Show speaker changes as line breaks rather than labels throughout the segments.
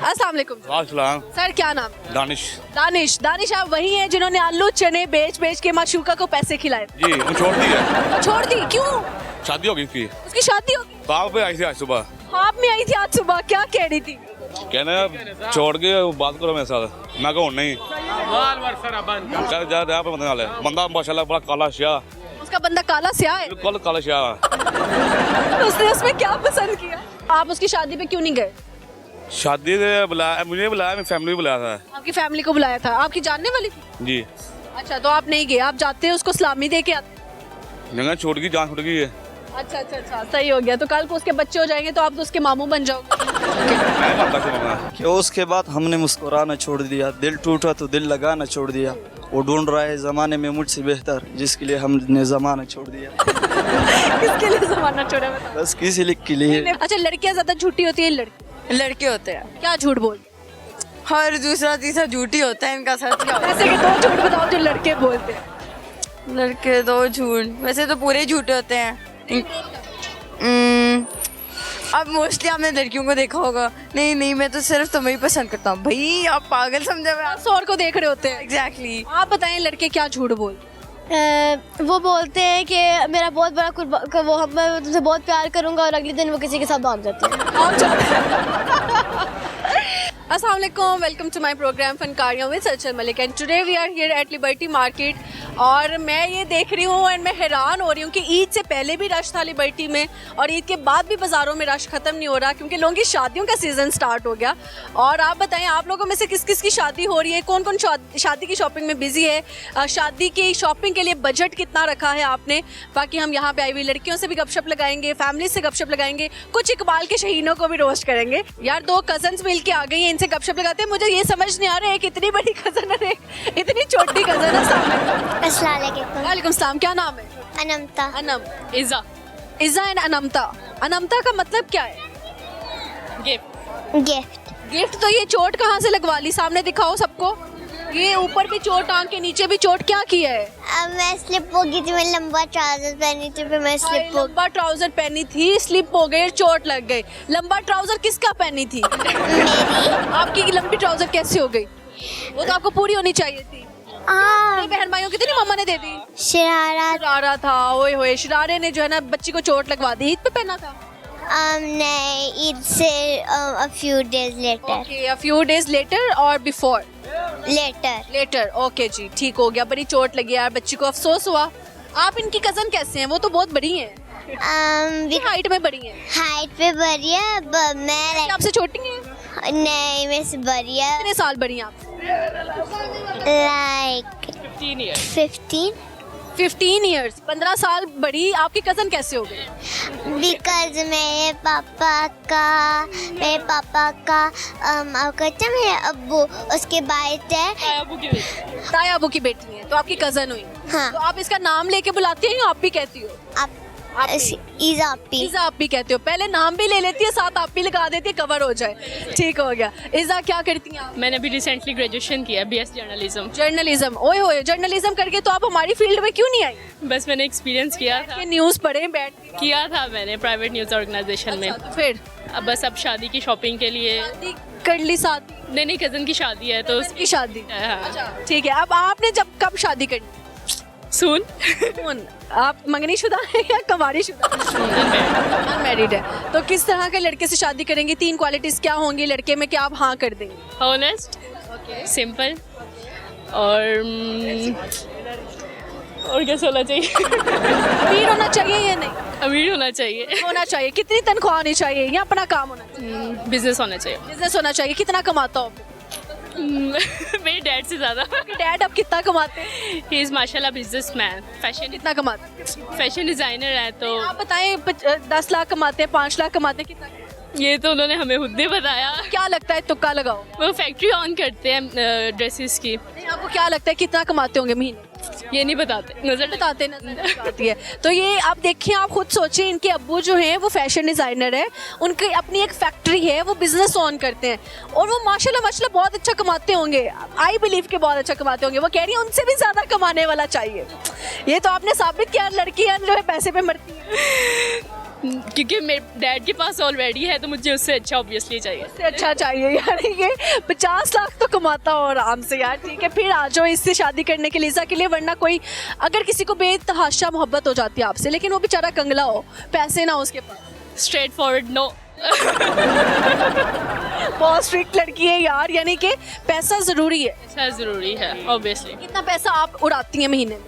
अस्सलाम वालेकुम।
अस्सलाम।
सर क्या नाम?
दानिश।
दानिश आप वही हैं जिन्होंने आलू चने बेच बेच के माशूका को पैसे खिलाए?
जी वो छोड़ दी है।
छोड़ दी क्यों?
शादी हो गई उसकी।
उसकी शादी हो गई?
बाप पे आई थी आज सुबह।
ख्वाब में आई थी आज सुबह, क्या कह रही थी?
कहने छोड़ के बात करो मेरे साथ। मैं कहूँ नहीं चल जा रहा पे बंदा है। बंदा माशाल्लाह बड़ा काला शाह।
उसका बंदा काला स्याह है?
बिल्कुल काला शाह।
उसने उसमें क्या पसंद किया? आप उसकी शादी पे क्यों नहीं गए?
शादी से बुलाया, मुझे बुलाया, मेरी फैमिली भी बुलाया था।
आपकी फैमिली को बुलाया था? आपकी जानने वाली थी?
जी।
अच्छा तो आप नहीं गए, आप जाते उसको सलामी दे के आते?
नहीं छोड़ गई, जान छूट गई है।
अच्छा अच्छा अच्छा सही हो गया। तो कल को उसके बच्चे हो जाएंगे तो आप तो उसके मामू बन जाओगे।
मैं मानता हूँ
कि उसके बाद हमने मुस्कुराना छोड़ दिया, दिल टूटा तो दिल लगाना छोड़ दिया। वो ढूंढ रहा है जमाने में मुझसे बेहतर, जिसके लिए हमने जमाना छोड़ दिया।
किसके लिए जमाना छोड़ा बताओ?
बस किसी के लिए।
अच्छा लड़कियां ज्यादा झूठी होती है?
लड़के होते हैं
क्या झूठ बोल?
हर दूसरा तीसरा झूठी होता है, इनका सच क्या होता
ऐसे के दो झूठ बताओ जो लड़के बोलते हैं।
है? लड़के दो झूठ, वैसे तो पूरे झूठे होते हैं। अब मोस्टली आपने लड़कियों को देखा होगा, नहीं नहीं मैं तो सिर्फ तुम्हें ही पसंद करता हूँ। भाई आप पागल समझे हुए आप?
और को देख रहे होते हैं।
एग्जैक्टली।
आप बताएं लड़के क्या झूठ बोल?
वो बोलते हैं कि मेरा बहुत बड़ा वो मैं तुमसे बहुत प्यार करूंगा और अगले दिन वो किसी के साथ भाग जाते हैं।
अस्सलाम वालेकुम, वेलकम टू माय प्रोग्राम फनकारियाँ with Sachal Malik and today we are here at Liberty Market. और मैं ये देख रही हूँ एंड मैं हैरान हो रही हूँ कि ईद से पहले भी रश था लिबर्टी में और ईद के बाद भी बाज़ारों में रश ख़त्म नहीं हो रहा क्योंकि लोगों की शादियों का सीज़न स्टार्ट हो गया। और आप बताएं आप लोगों में से किस किस की शादी हो रही है, कौन कौन शादी की शॉपिंग में बिजी है, शादी की शॉपिंग के लिए बजट कितना रखा है आपने। बाकी हम यहाँ पे आई हुई लड़कियों से भी गपशप लगाएंगे, फैमिली से गपशप लगाएंगे, कुछ इकबाल के शहीनों को भी रोस्ट करेंगे। यार दो कजन्स मिल के आ गई हैं, इनसे गपशप लगाते हैं। मुझे ये समझ नहीं आ रहा है कितनी बड़ी कजन है, इतनी छोटी कजन है सामने।
अस्सलाम वालेकुम।
वालेकुम सलाम। क्या नाम है?
अनमता।
अनम। इज़ा। इज़ा एंड अनमता। अनमता का मतलब क्या है?
गिफ्ट।
गिफ्ट। तो ये चोट कहाँ से लगवा ली? सामने दिखाओ सबको। ये ऊपर भी चोट, आंख के नीचे भी चोट, क्या किया है?
अब मैं स्लिप हो गई थी, मैं लंबा ट्राउजर पहनी थी, फिर मैं स्लिप हो
लंबा ट्राउजर पहनी थी, स्लिप हो गई, चोट लग गई। लंबा ट्राउजर किसका पहनी थी? आपकी लंबी ट्राउजर कैसे हो गई? वो तो आपको पूरी होनी चाहिए थी। अपनी बहन भाइयों की तो नहीं मम्मा ने दे दी? शरारा था। ओए होए, शरारे ने जो है ना बच्ची को चोट लगवा दी। ईद पे पहना था?
नहीं, ईद से a few days later.
Okay, a few days later और before? लेटर। ओके जी, ठीक हो गया। बड़ी चोट लगी यार, बच्ची को अफसोस हुआ। आप इनकी कजन कैसे हैं? वो तो बहुत बड़ी हैं। हाइट में बड़ी हैं?
हाइट पे बड़ी है, मैं
आपसे छोटी हैं?
नहीं मैं से बड़ी है।
कितने साल बड़ी हैं आप?
Like
15 years। 15 साल बड़ी आपकी कजन कैसे हो गई?
बिकॉज मेरे पापा का कहते मेरे अब्बू उसके बाइट है।
ताया अबू की बेटी है तो आपकी कजन हुई।
हाँ।
तो आप इसका नाम लेके बुलाती हैं या आप भी कहती हो?
ईज़ा अपी।
इज़ा आप भी कहते हो। पहले नाम भी ले लेती है, साथ आप भी लगा देती है, कवर हो जाए। ठीक हो गया। इज़ा क्या करती हैं आप?
मैंने अभी रिसेंटली ग्रेजुएशन किया, BS जर्नलिज्म।
जर्नलिज्म। ओए होए, जर्नलिज्म करके तो आप हमारी फील्ड में क्यों नहीं आई?
बस मैंने एक्सपीरियंस किया था।
न्यूज़ पढ़े बैठ
किया था मैंने प्राइवेट न्यूज़ ऑर्गेनाइजेशन में।
तो फिर
अब बस अब शादी की शॉपिंग के लिए।
शादी कर ली? शादी
नहीं कज़न की शादी है तो
की शादी।
हाँ।
ठीक है। अब आपने कब शादी करनी?
सून।
आप मंगनीशुदा हैं या कुंवारीशुदा? अनमैरिड है। तो किस तरह के लड़के से शादी करेंगे? 3 क्वालिटीज क्या होंगी लड़के में कि आप हाँ कर देंगे?
ऑनेस्ट, सिंपल और क्या होना चाहिए?
अमीर होना चाहिए या नहीं?
अमीर होना चाहिए।
होना चाहिए। कितनी तनख्वाह होनी चाहिए या अपना काम होना चाहिए?
बिजनेस होना चाहिए।
बिजनेस होना चाहिए। कितना कमाता हो?
मेरे डैड से ज़्यादा।
डैड अब कितना कमाते हैं?
ही इज़ माशाल्लाह बिजनेसमैन। फैशन
कितना कमाते हैं?
फैशन डिज़ाइनर है। तो
आप बताएं 10 लाख कमाते हैं, 5 लाख कमाते हैं, कितना?
ये तो उन्होंने हमें खुद ने बताया।
क्या लगता है? तुक्का लगाओ।
वो फैक्ट्री ऑन करते हैं ड्रेसेस की।
आपको क्या लगता है कितना कमाते होंगे महीने?
ये नहीं बताते, नजर
बताते नजर आती है। तो ये आप देखिए, आप खुद सोचें, इनके अब्बू जो हैं वो फैशन डिज़ाइनर है, उनकी अपनी एक फैक्ट्री है, वो बिजनेस ऑन करते हैं और वो माशाल्लाह बहुत अच्छा कमाते होंगे। आई बिलीव के बहुत अच्छा कमाते होंगे। वो कह रही है उनसे भी ज़्यादा कमाने वाला चाहिए। ये तो आपने साबित किया लड़कियाँ जो है पैसे पे मरती हैं।
क्योंकि मेरे डैड के पास ऑलरेडी है तो मुझे उससे अच्छा ऑब्वियसली चाहिए।
इससे अच्छा चाहिए यानी कि 50 लाख तो कमाता हो आराम से यार, ठीक है। फिर आ जाओ इससे शादी करने के लीजा के लिए, वरना कोई अगर किसी को बेतहाशा मोहब्बत हो जाती है आपसे, लेकिन वो बेचारा कंगला हो, पैसे ना हो उसके पास।
Straightforward no.
बहुत स्ट्रिक्ट लड़की है यार, यानी कि पैसा ज़रूरी है।
ऐसा ज़रूरी है ऑब्वियसली।
कितना पैसा आप उड़ाती हैं महीने में?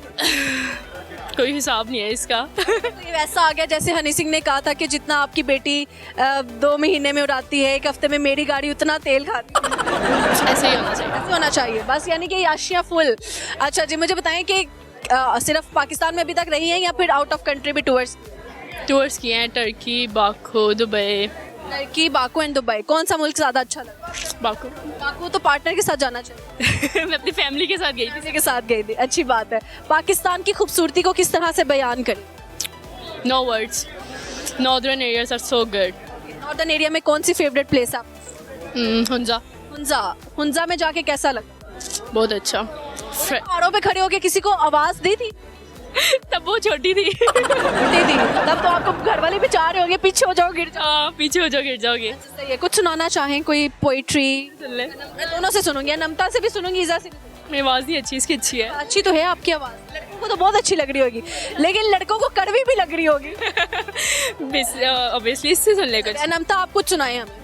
कोई हिसाब नहीं है इसका।
तो ये वैसा आ गया जैसे हनी सिंह ने कहा था कि जितना आपकी बेटी 2 महीने में उड़ाती है, 1 हफ्ते में मेरी गाड़ी उतना तेल खाती है।
ऐसे ही होना चाहिए।
ऐसे होना चाहिए बस, यानी कि याशियाँ फुल। अच्छा जी, मुझे बताएं कि सिर्फ पाकिस्तान में अभी तक रही हैं या फिर आउट ऑफ कंट्री भी
टूर्स किए हैं, Turkey, Baku, Dubai.
Turkey, Baku and Dubai. कौन सा मुल्क ज़्यादा अच्छा लगा?
बाकू।
बाकू तो पार्टनर के साथ जाना चाहिए।
मैं अपनी फैमिली के साथ गई थी।
किसी के साथ गई थी, अच्छी बात है। पाकिस्तान की खूबसूरती को किस तरह से बयान करें?
No words. Northern areas are so good.
Northern area में कौन सी फेवरेट प्लेस है आपकी?
हुंजा।
हुंजा। हुंजा में जाके कैसा लगा?
बहुत अच्छा।
पहाड़ों पे खड़े होके किसी को आवाज़ दी थी?
तब वो छोटी थी।
छोटी थी तब तो आपको घर वाले भी चाह रहे होंगे पीछे हो जाओ, गिर जाओ।
पीछे हो जाओ, गिर जाओगे।
सही है। कुछ सुनाना चाहें, कोई पोइट्री?
सुन ले।
मैं दोनों से सुनूंगी, नमता से भी सुनूंगी, ईजा से भी सुनूंगी।
मेरी आवाज़ नहीं अच्छी, इसकी अच्छी है।
अच्छी तो है आपकी आवाज़, लड़कों को तो बहुत अच्छी लग रही होगी, लेकिन लड़कों को कड़वी भी लग रही होगी।
ऑब्वियसली इससे सुन ले कुछ।
नमता आप कुछ सुनाए हमें।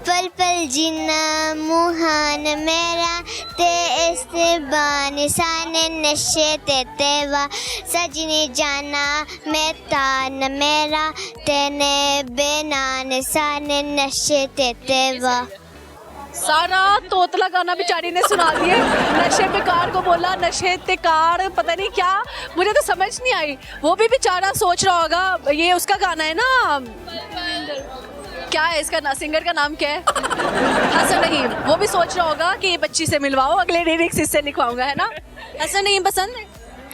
पल पल जीना मुहान मेरा ते इस्तेबान साने नशे ते तेवा सजनी जाना मैं तान मेरा तेने बेनान साने नशे ते तेवा।
सारा तोतला गाना बेचारी ने सुना दिए। नशे पे कार को बोला, नशे ते कार, पता नहीं क्या, मुझे तो समझ नहीं आई। वो भी बेचारा सोच रहा होगा, ये उसका गाना है ना, क्या है इसका ना, सिंगर का नाम क्या है? हसन नईम। वो भी सोच रहा होगा कि ये बच्ची से मिलवाओ, अगले लिरिक्स इससे लिखवाऊंगा, है ना? हसन नईम पसंद है?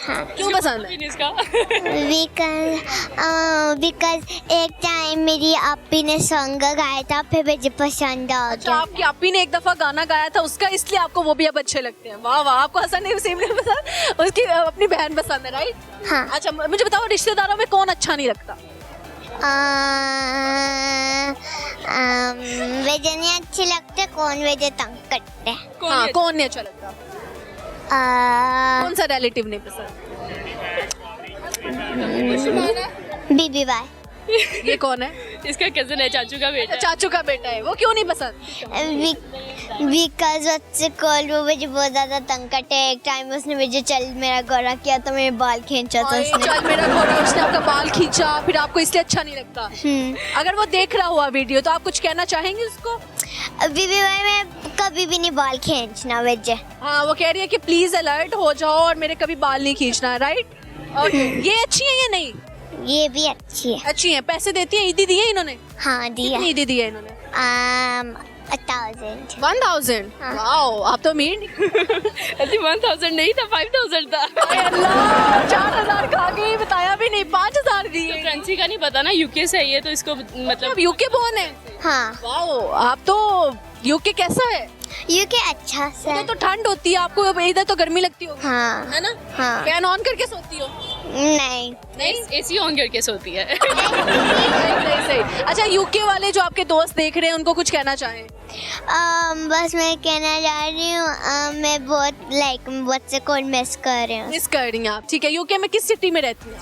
हाँ।
क्यों पसंद है?
इसका
बिकॉज एक टाइम मेरी आपी ने सॉन्ग गाया था, फिर मुझे पसंद आ
अच्छा,
गया।
आपकी आपी ने एक दफा गाना गाया था उसका, इसलिए आपको वो भी अब अच्छे लगते हैं। वाह वाह, आपको हसन नईम सिम नहीं पसंद, उसकी अपनी बहन पसंद है, राइट?
हाँ।
अच्छा, मुझे बताओ रिश्तेदारों में कौन अच्छा नहीं लगता?
वजह नहीं अच्छे लगते, कौन वजह तंग करते हैं।
हाँ, कौन नहीं अच्छा लगता? कौन सा रिलेटिव नहीं पसंद?
बीबी बाय।
ये कौन है?
इसका कजन है, चाचू का बेटा।
चाचू का बेटा है। वो क्यों नहीं पसंद?
बिकॉज उससे कॉल वो मुझे बहुत ज्यादा तंग करते हैं। एक टाइम उसने मुझे चल मेरा गोरा किया तो मेरे बाल खींचा था उसने।
चल मेरा घोड़ा, उसने आपका बाल खींचा, फिर आपको इसलिए अच्छा नहीं लगता। अगर वो देख रहा हुआ वीडियो तो आप कुछ कहना चाहेंगे उसको?
बीबी भाई मैं कभी भी नहीं बाल खींचना वजह।
हाँ, वो कह रही है कि प्लीज अलर्ट हो जाओ और मेरे कभी बाल नहीं खींचना, राइट? और ये अच्छी है या नहीं?
ये भी अच्छी है।
अच्छी है। पैसे देती है? ईदी दी है इन्होंने?
हाँ दिया।
कितनी ईदी दी है इन्होंने?
1000।
1000?
हाँ।
वाओ, आप तो अमीर नहीं।
1000 नहीं था, 5000 था।
हाय अल्लाह, 4000 खा गई, बताया भी नहीं, 5000 दिए।
करेंसी का नहीं पता ना, यूके से है ये, तो इसको मतलब
यूके बोर्न है।
हाँ।
वाओ, आप तो यूके कैसा है?
यूके अच्छा सा
उधर तो ठंड होती है, आपको इधर तो गर्मी लगती होगी,
हाँ।
है ना?
हाँ।
फैन ऑन करके सोती हो?
नहीं।
एसी ऑन करके सोती है।
सही। अच्छा, यूके वाले जो आपके दोस्त देख रहे हैं उनको कुछ कहना चाहें?
बस मैं कहना चाह रही हूँ मैं बहुत बहुत से कॉल मिस कर रही हूँ।
मिस कर रही हैं आप, ठीक है। यूके में किस सिटी में रहती हैं?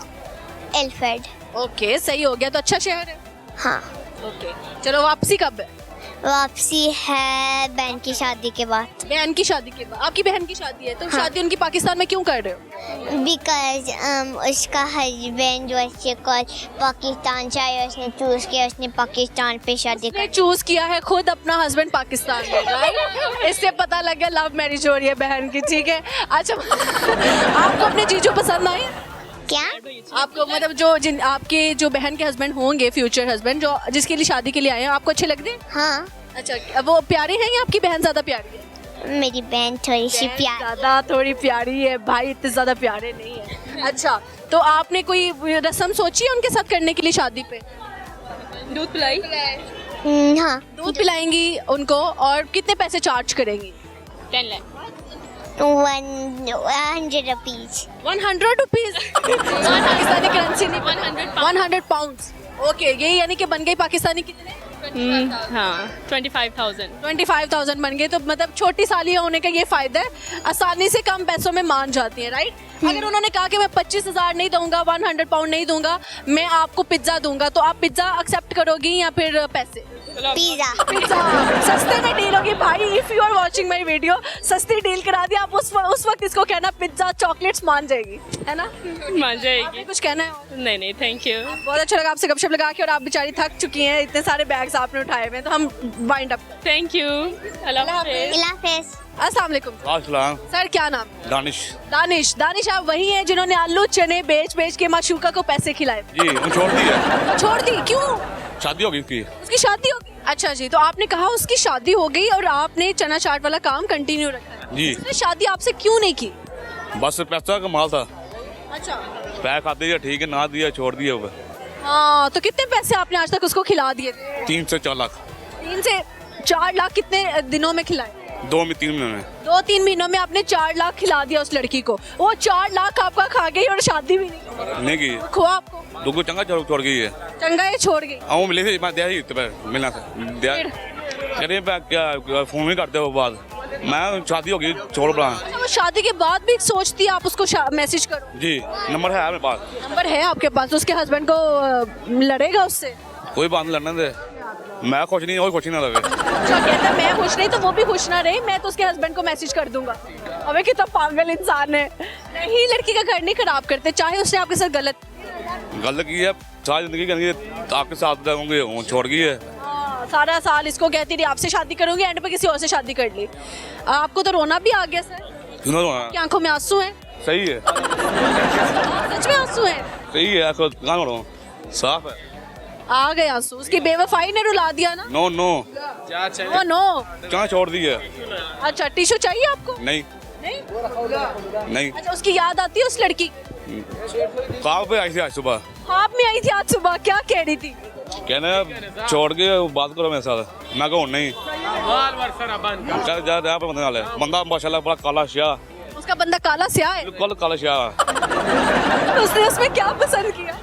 एल्फ्रेड।
ओके, सही हो गया, तो अच्छा शहर है।
हाँ।
ओके, चलो वापसी कब है?
वापसी है बहन की शादी के बाद।
बहन की शादी के बाद? आपकी बहन की शादी है तो
हाँ।
शादी उनकी पाकिस्तान में क्यों कर रहे हो?
बिकॉज उसका हस्बैंड जो अच्छे कॉल पाकिस्तान चाहिए, उसने चूज किया, उसने पाकिस्तान पे शादी
उसने
कर।
चूज किया है खुद अपना हस्बैंड पाकिस्तान में, राइट? इससे पता लग गया लव मैरिज हो रही है बहन की, ठीक है। अच्छा, आपको अपने जीजू पसंद आए?
क्या?
आपको मतलब जो आपके जो बहन के हस्बैंड होंगे, फ्यूचर हस्बैंड, जो जिसके लिए शादी के लिए आए हैं, आपको अच्छे लग रहे हैं?
हाँ।
अच्छा, वो प्यारे हैं या आपकी बहन ज्यादा प्यारी है?
मेरी बहन थोड़ी सी प्यारी।
ज्यादा थोड़ी प्यारी है, भाई इतने ज्यादा प्यारे नहीं है। अच्छा, तो आपने कोई रस्म सोची है उनके साथ करने के लिए शादी पे?
दूध पिलाई?
हाँ।
दूध पिलाएंगी उनको, और कितने पैसे चार्ज करेंगी?
10 lakh.
100 rupees.
100 rupees Pakistani currency नहीं, 100 पाउंड्स। ओके, ये यानी कि बन गई पाकिस्तानी कितने?
हाँ 25,000.
25,000 बन गए। तो मतलब छोटी सालियाँ होने का ये फायदा है, आसानी से कम पैसों में मान जाती है, राइट? अगर उन्होंने कहा कि मैं 25,000 नहीं दूंगा, 100 पाउंड नहीं दूंगा, मैं आपको पिज्जा दूंगा, तो आप पिज्जा एक्सेप्ट करोगी या फिर पैसे?
Pizza.
पिज्जा सस्ते में डील होगी भाई। If you are watching my video, सस्ती डील करा दी आप, उस वक्त इसको कहना पिज्जा चॉकलेट्स मान जाएगी, है ना?
मान
आपने
जाएगी.
कुछ कहना है और?
नहीं, thank you.
बहुत अच्छा लगा आपसे गपशप लगा के, और आप बेचारी थक चुकी हैं, इतने सारे बैग्स आपने उठाए हुए हैं, तो हम wind up.
Thank you. Allah Hafiz.
Allah Hafiz.
अस्सलाम वालेकुम
अस्सलाम।
सर, क्या नाम?
दानिश
दानिश आप वही हैं जिन्होंने आलू चने बेच के माशूका को पैसे खिलाए?
जी, वो छोड़ दी है,
छोड़ दी क्यों?
शादी हो गई उसकी।
उसकी शादी हो गई? अच्छा जी, तो आपने कहा उसकी शादी हो गई और आपने चना चाट वाला काम कंटिन्यू रखा है।
जी।
उसने शादी आपसे क्यों नहीं की?
बस पैसा का माल था,
अच्छा।
पैसा खाते दिया ठीक है, ना दिया छोड़ दिया। वो
हाँ, तो कितने पैसे आपने आज तक उसको खिला दिए थे?
3 से 4 लाख।
3 से 4 लाख कितने दिनों में खिलाए?
2-3 महीने में।
2-3 महीनों में आपने 4 लाख खिला दिया उस लड़की को। वो 4 लाख आपका खा गई और शादी भी नहीं
की।
खुआ आपको?
दुगो चंगा छोड़ गई है।
चंगा ये छोड़ गई।
आओ मिले थे, मैं दिया ही तो मिलना था, दिया अरे क्या फोन ही करते हो बाद, मैं शादी हो गई छोड़ पड़ा।
अच्छा, वो शादी के बाद भी सोचती है आप उसको मैसेज करो?
जी, नंबर है मेरे पास।
नंबर है आपके पास? उसके हस्बैंड को लड़ेगा उससे?
कोई बात नहीं, लड़ने दे, मैं खुश नहीं, कोई खुश ही ना लगे।
अच्छा, कहता है मैं खुश नहीं तो वो भी खुश ना रहे, मैं तो उसके हस्बैंड को मैसेज कर दूंगा। अबे कितना पागल इंसान है। नहीं, लड़की का घर नहीं खराब करते, चाहे उसने आपके साथ गलत
की है, सारी जिंदगी कहेंगे आपके साथ रहूंगी, छोड़ गई है।
सारा साल इसको कहती रही आपसे शादी करूंगी, एंड पे किसी और से शादी कर ली। आपको तो रोना भी आ गया सर?
सुनो रोना,
की आंखों में आंसू हैं?
सही है,
सच में आंसू हैं?
सही है, कहाँ रो, साफ है।
आ गए आंसू, उसकी बेवफाई ने रुला दिया ना?
No no,
oh no.
कहाँ छोड़ दी है?
अच्छा, टिश्यू चाहिए आपको?
नहीं नहीं।
अच्छा, उसकी याद आती है उस लड़की?
कहाँ पे आई थी आज सुबह?
आप में आई थी आज सुबह, क्या कह रही थी?
कहना छोड़ के बात करो मेरे साथ, मैं कहूँ नहीं, बंदा माशाल्लाह बड़ा काला शाह।
उसका बंदा काला स्याह है?
बिल्कुल काला शाह।
उसने उसमें क्या पसंद किया?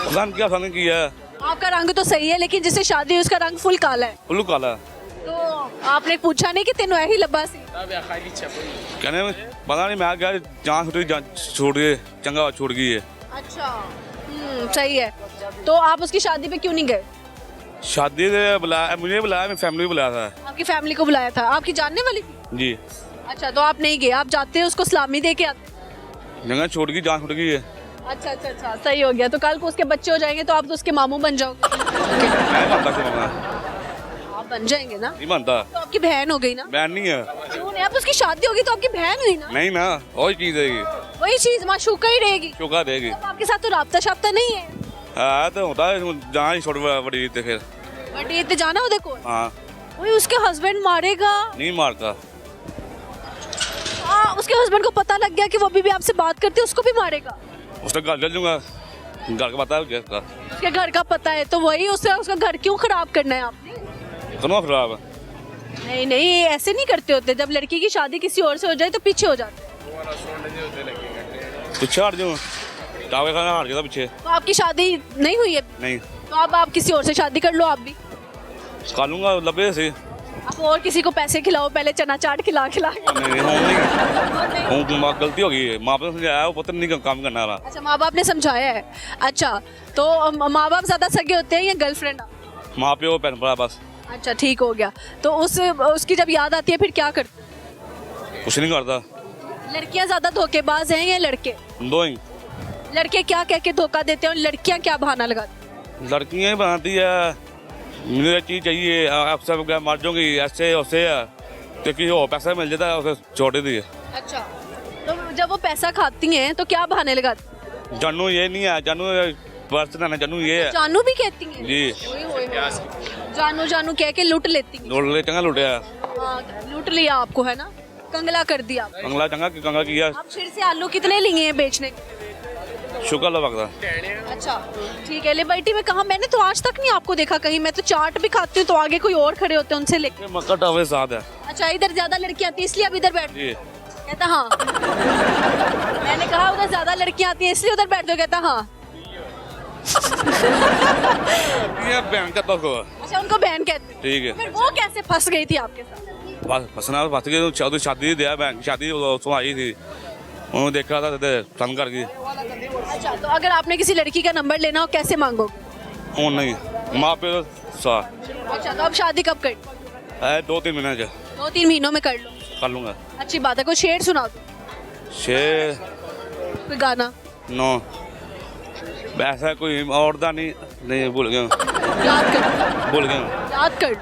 पसंद क्या पसंद की है?
आपका रंग तो सही है, लेकिन जिससे शादी हुई उसका रंग फुल काला है।
फुल काला।
तो आपने पूछा नहीं कि तेनों यही लब्बा सी?
कहने पता नहीं, मैं क्या जान छूट गई, चंगा छूट गई है।
अच्छा, सही है। तो आप उसकी शादी पे क्यों नहीं गए?
शादी से बुलाया, मुझे बुलाया, मेरी फैमिली को बुलाया था।
आपकी फैमिली को बुलाया था? आपकी जानने वाली थी?
जी।
अच्छा, तो आप नहीं गए, आप जाते उसको सलामी दे के आते?
जगह छूट गई, जान छूट गई है।
अच्छा अच्छा अच्छा, सही हो गया। तो कल को उसके बच्चे हो जाएंगे तो आप तो उसके मामू बन जाओगे?
मैं बनता क्यों बनना?
आप बन जाएंगे ना?
नहीं बनता।
तो आपकी बहन हो गई ना?
बहन नहीं है।
क्यों नहीं? आप उसकी शादी होगी तो आपकी बहन हुई ना?
नहीं ना, वही चीज है,
वही चीज माशूका ही रहेगी।
चुका देगी।
तो आपके साथ तो राब्ता शाब्ता नहीं है?
हाँ तो होता है, जहाँ ही छोड़ बड़ी रीत है फिर।
बट ये जाना हो देखो।
हाँ।
वही उसके हस्बैंड मारेगा?
नहीं मारता।
हाँ, उसके हस्बैंड को पता लग गया कि वो अभी भी आपसे बात करती है, उसको भी मारेगा?
उसका घर जल दूंगा, घर का पता है उसका।
उसके घर का पता है तो वही उसका घर क्यों खराब करना है आपने?
सुनो खराब है।
नहीं नहीं, ऐसे नहीं करते होते। जब लड़की की शादी किसी और से हो जाए तो पीछे हो जाते हैं।
पीछे हट जाऊँ, टावे खाना हट जाता पीछे।
तो आपकी शादी नहीं हुई है?
नहीं।
तो अब आप किसी और से शादी कर लो आप भी।
कर लूंगा लबे से।
आप और किसी को पैसे खिलाओ, पहले चना चाट खिला खिला।
नहीं, गलती हो गई, माँ बाप ने समझाया, वो पता नहीं काम करना रहा।
अच्छा, माँ बाप ने समझाया है। अच्छा, तो माँ बाप ज्यादा सगे होते हैं या गर्लफ्रेंड?
माँ प्यो पहन पड़ा बस।
अच्छा, ठीक हो गया। तो उसकी जब याद आती है फिर क्या करते?
कुछ नहीं करता।
लड़कियां ज्यादा धोखेबाज हैं या लड़के?
दो ही।
लड़के क्या कह के धोखा देते हैं और लड़कियां क्या बहाना लगाती?
लड़कियां ही बनाती है, मुझे चीज चाहिए, अक्सर क्या मर जाऊंगी, ऐसे वैसे है, तो कि हो पैसा मिल जाता है उसे छोड़ दी।
अच्छा, तो जब वो पैसा खाती हैं तो क्या बहाने लगाती?
जानू ये नहीं है, जानू पर्स ना, जानू ये है।
जानू भी कहती हैं?
जी।
जानू जानू कह के लूट लेती हैं।
लूट ले, चंगा लूटिया।
हाँ, लूट लिया आपको, है ना? कंगला कर दिया।
कंगला कंगा किया।
आप फिर से आलू कितने लिए हैं बेचने?
शुक्र लगता।
अच्छा, ठीक है। लिबर्टी में कहा, मैंने तो आज तक नहीं आपको देखा कहीं। मैं तो चाट भी खाती हूँ तो आगे कोई और खड़े होते हैं उनसे लेके।
मक्का टावे साथ है।
अच्छा, इधर ज्यादा लड़कियां आती है इसलिए आप इधर बैठ?
जी।
कहता हाँ। मैंने कहा उधर ज्यादा लड़कियां आती हैं इसलिए उधर बैठ जाओ, कहता हाँ।
ये बहन का तो
अच्छा उनको बहन कहते हैं।
ठीक है।
फिर वो कैसे फंस गई थी आपके साथ?
बस फंसना फंस गए तो शादी दिया बहन शादी उसमें आई थी, उन्होंने देखा था पसंद कर गई।
अच्छा तो अगर आपने किसी लड़की का नंबर लेना हो कैसे मांगोगे?
वो नहीं माँ पे सा
अच्छा तो अब शादी कब कर?
है 2-3 महीने से
2-3 महीनों में कर लो।
कर लूँगा।
अच्छी बात है। कोई शेर सुना दो,
छः
कोई गाना।
9 वैसा कोई और दा नहीं भूल गया
याद कर,
भूल गया
याद कर।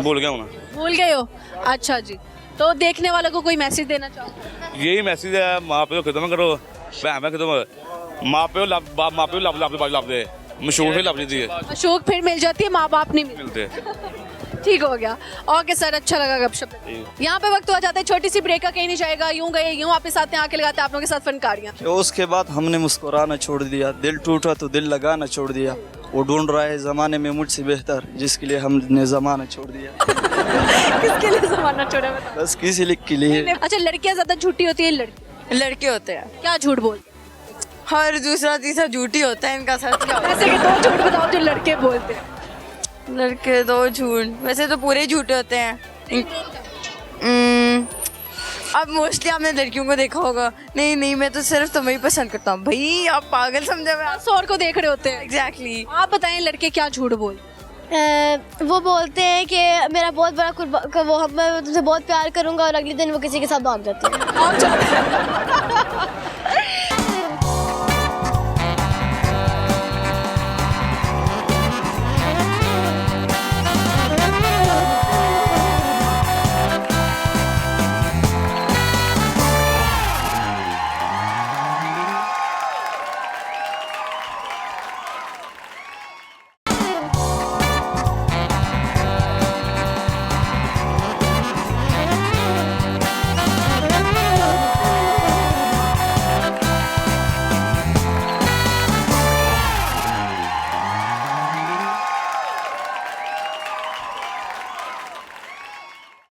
भूल गया हूँ।
भूल गए हो? अच्छा जी। तो देखने वालों को कोई मैसेज देना चाहो?
यही मैसेज है, माँ पे खत्म करो, बहन में खत्म, माँ पे लब दे मशहूर ही लब दी है,
अशोक फिर मिल जाती है, माँ बाप नहीं
मिलते।
ठीक हो गया। ओके सर, अच्छा लगा गपशप। यहाँ पे वक्त हो जाता है, छोटी सी ब्रेक का, कहीं नहीं जाएगा, यूं गए यूं वापस आते हैं, आके लगाते हैं आप लोगों के साथ फनकारियाँ।
तो उसके बाद हमने मुस्कुराना छोड़ दिया, दिल टूटा तो दिल लगाना छोड़ दिया, वो ढूंढ रहा है जमाने में मुझसे बेहतर, जिसके लिए हमने जमाना छोड़ दिया।
किसके लिए जमाना छोड़ा बताओ?
बस किसी लिख के लिए।
अच्छा लड़कियाँ ज्यादा झूठी होती है?
लड़के होते हैं
क्या झूठ बोल?
हर दूसरा तीसरा झूठी होता है, इनका सच क्या होता
ऐसे के 2 झूठ बताओ जो लड़के बोलते हैं।
है? लड़के 2 झूठ, वैसे तो पूरे झूठे होते हैं। अब मोस्टली आपने लड़कियों को देखा होगा, नहीं नहीं मैं तो सिर्फ तुम्हें ही पसंद करता हूँ। भाई आप पागल समझे मैं?
बस और को देख रहे होते हैं।
एग्जैक्टली।
आप बताएं लड़के क्या झूठ बोल?
वो बोलते हैं कि मेरा बहुत बड़ा मैं तुमसे बहुत प्यार करूंगा और अगले दिन वो किसी के साथ भाग जाते हैं।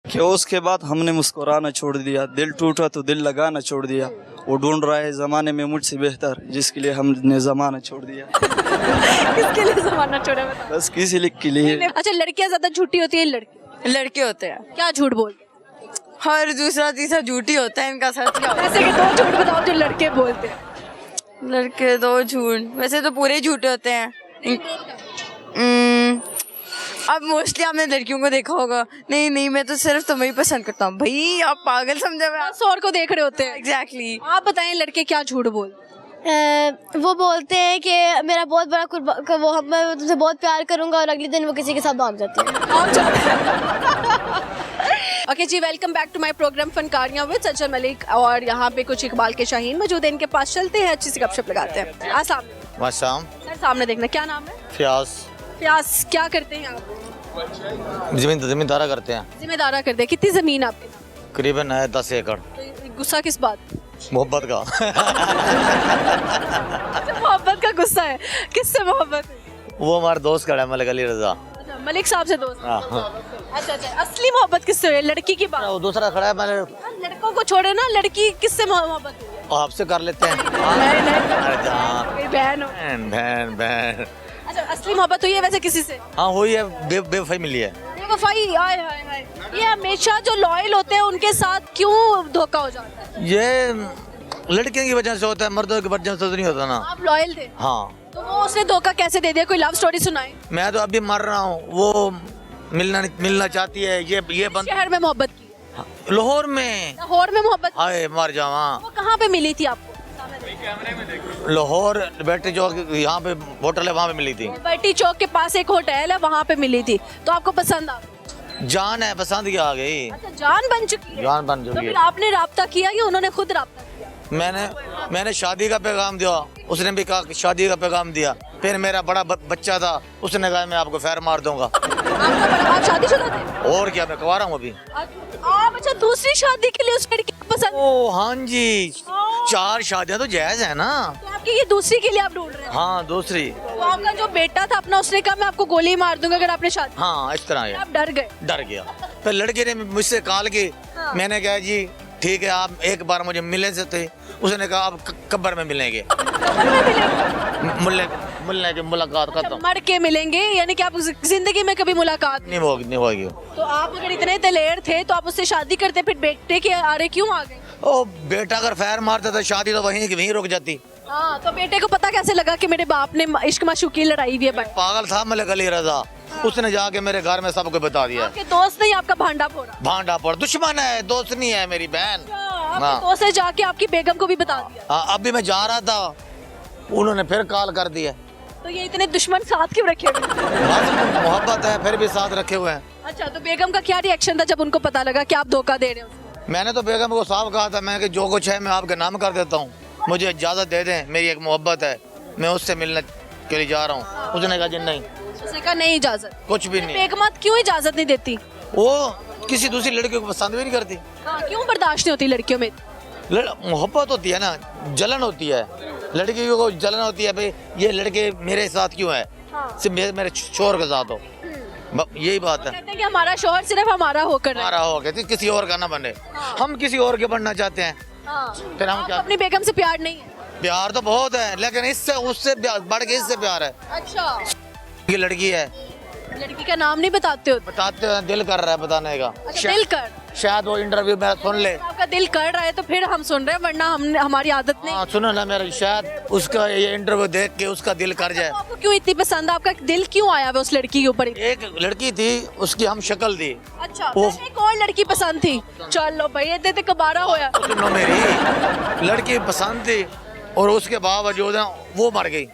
कि उसके बाद हमने मुस्कुराना छोड़ दिया, दिल टूटा तो दिल लगाना छोड़ दिया, वो ढूंढ रहा है जमाने में मुझसे बेहतर, जिसके लिए हमने जमाना छोड़ दिया।
किसके लिए जमाना छोड़ा बताओ?
बस किसी लिख के लिए।
अच्छा लड़कियाँ ज्यादा झूठी होती है?
लड़के होते हैं
क्या झूठ बोल?
हर दूसरा तीसरा झूठी होता है, इनका सच क्या होता है?
ऐसे के 2 झूठ बताओ जो लड़के बोलते हैं।
लड़के 2 झूठ, वैसे तो पूरे झूठे होते हैं। अब मोस्टली आपने लड़कियों को देखा होगा, नहीं नहीं मैं तो सिर्फ तुम्हें ही पसंद करता हूँ। भाई आप पागल समझे मैं?
बस और को देख रहे होते हैं।
एग्जैक्टली।
आप बताएं लड़के क्या झूठ बोल?
वो बोलते हैं कि मेरा बहुत बड़ा मैं तुमसे बहुत प्यार करूंगा और अगले दिन वो किसी के साथ भाग जाते हैं।
ओके जी, welcome back to my programme फनकारियाँ विद सचल मलिक। और यहाँ पे कुछ इकबाल के शाहीन मौजूद है, इनके पास चलते हैं, अच्छी सी गपशप लगाते हैं। आसाम सर, सामने देखना, क्या नाम है? फ्यास। क्या करते हैं आप?
जमींदारा करते हैं।
जिम्मेदारा करते हैं। कितनी जमीन आपके नाम?
करीबन है 10 एकड़।
तो गुस्सा किस बात?
मोहब्बत का।
मोहब्बत का गुस्सा है? किससे मोहब्बत है?
वो हमारे दोस्त खड़ा है मलिक अली रजा।
अच्छा, मलिक साहब से दोस्त?
हाँ।
अच्छा, असली मोहब्बत किससे है? लड़की की बात?
वो दूसरा खड़ा है, मैंने
लड़कों को छोड़े ना, लड़की किससे मोहब्बत है?
आपसे कर लेते हैं।
नहीं, कोई बहन हो?
बहन।
अच्छा, असली मोहब्बत हुई है वैसे किसी से?
हाँ हुई है, बेवफाई मिली है।
बेवफाई? हाय हाय हाय। ये हमेशा जो लॉयल होते हैं उनके साथ क्यों धोखा हो जाता है?
ये लड़कियों की वजह से होता है, मर्दों की वजह से तो नहीं होता ना।
आप लॉयल थे?
हाँ।
तो वो उसने धोखा कैसे दे दिया? कोई लव स्टोरी सुनाए।
मैं तो अभी मर रहा हूँ, वो मिलना चाहती है। ये बंद
शहर में मोहब्बत की?
लाहौर में।
लाहौर में मोहब्बत?
आए मर जावा।
वो कहाँ पे मिली थी आपको?
लाहौर बैटरी चौक, यहाँ पे होटल है, वहाँ पे मिली थी।
बैटी चौक के पास एक होटल है, वहाँ पे मिली थी। तो आपको पसंद आ गई?
जान है, पसंद की आ गई।
अच्छा, जान बन चुकी है?
जान बन
तो
चुकी
फिर
है।
आपने राब्ता किया या उन्होंने खुद राब्ता किया?
मैंने शादी का पैगाम दिया, उसने भी कहा शादी का पैगाम दिया। फिर मेरा बड़ा बच्चा था, उसने कहा मैं आपको फैर मार दूंगा।
आप शादीशुदा थे?
और क्या, मैं कुंवारा हूँ अभी।
आप अच्छा दूसरी शादी के लिए उस लड़की को पसंद?
ओ हाँ जी, 4 शादियाँ तो जायज है ना।
तो आपकी ये दूसरी के लिए आप ढूंढ रहे हैं?
हाँ दूसरी।
तो आपका जो बेटा था अपना, उसने कहा मैं आपको गोली मार दूंगा अगर आपने शादी।
हाँ इस तरह है।
आप डर गए?
डर गया। फिर लड़के ने मुझसे कॉल की, मैंने कहा जी ठीक है आप एक बार मुझे मिले से थे। उसने कहा आप कब्र में मिलेंगे। मिलने की मुलाकात खत्म।
मर के मिलेंगे यानी कि आप जिंदगी में कभी मुलाकात
नहीं होगी।
तो आप अगर इतने दिलेर थे तो आप उससे शादी करते, फिर बेटे के आरे क्यों आ गए?
ओ बेटा अगर फैर मारता था शादी तो वहीं की वहीं रुक जाती।
हाँ, तो बेटे को पता कैसे लगा कि मेरे बाप ने इश्क माशूकी लड़ाई हुई है?
पागल था मलिक अली रजा, उसने जाके मेरे घर में सबको बता दिया।
आपके दोस्त ने आपका भांडा फोड़ा?
भांडा फोड़, दुश्मन है, दोस्त नहीं है मेरी बहन।
आपके दोस्त ने जाके आपकी बेगम को भी बता दिया?
हाँ, अभी मैं जा रहा था, उन्होंने फिर कॉल कर दिया।
तो ये इतने दुश्मन साथ क्यों रखे हुए?
बस मोहब्बत है, फिर भी साथ रखे हुए हैं।
अच्छा, तो बेगम का क्या रिएक्शन था जब उनको पता लगा कि आप धोखा दे रहे हो?
मैंने तो बेगम को साफ कहा था, मैं कि जो कुछ है मैं आपके नाम कर देता हूँ, मुझे इजाजत दे दें, मेरी एक मोहब्बत है, मैं उससे मिलने के लिए जा रहा हूँ। उसने कहा जी नहीं।
उसने कहा नहीं इजाजत?
कुछ भी नहीं।
बेगम क्यों इजाजत नहीं देती?
वो किसी दूसरी लड़की को पसंद भी नहीं करती।
हाँ, क्यों बर्दाश्त नहीं होती लड़कियों में?
मोहब्बत होती है ना, जलन होती है, लड़की को जलन होती है भाई ये लड़के मेरे साथ क्यों है, सिर्फ मेरे शोहर के साथ हो, यही बात है।
कहते हैं कि हमारा शोहर सिर्फ हमारा होकर
हमारा हो गया, किसी और का ना बने। हम किसी और के बनना चाहते हैं। फिर हम क्या?
अपनी बेगम से प्यार नहीं है?
प्यार तो बहुत है, लेकिन इससे उससे बढ़ के इससे प्यार है।
अच्छा,
ये लड़की है।
लड़की का नाम नहीं बताते हो?
बताते हैं, दिल कर रहा है बताने का।
अच्छा, दिल कर,
शायद वो इंटरव्यू मेरा सुन ले।
आपका दिल कर रहा है तो फिर हम सुन रहे हैं, वरना हम हमारी आदत नहीं।
हाँ सुनो ना, मेरा शायद उसका ये इंटरव्यू देख के उसका दिल कर जाए।
तो आपको क्यों इतनी पसंद है? आपका दिल क्यों आया है उस लड़की के ऊपर?
एक लड़की थी, उसकी हम शक्ल दी।
अच्छा, एक और लड़की पसंद थी? चलो भाई, ये तो कबारा होया।
सुनो, मेरी लड़की पसंद थी और उसके बावजूद वो मर गई।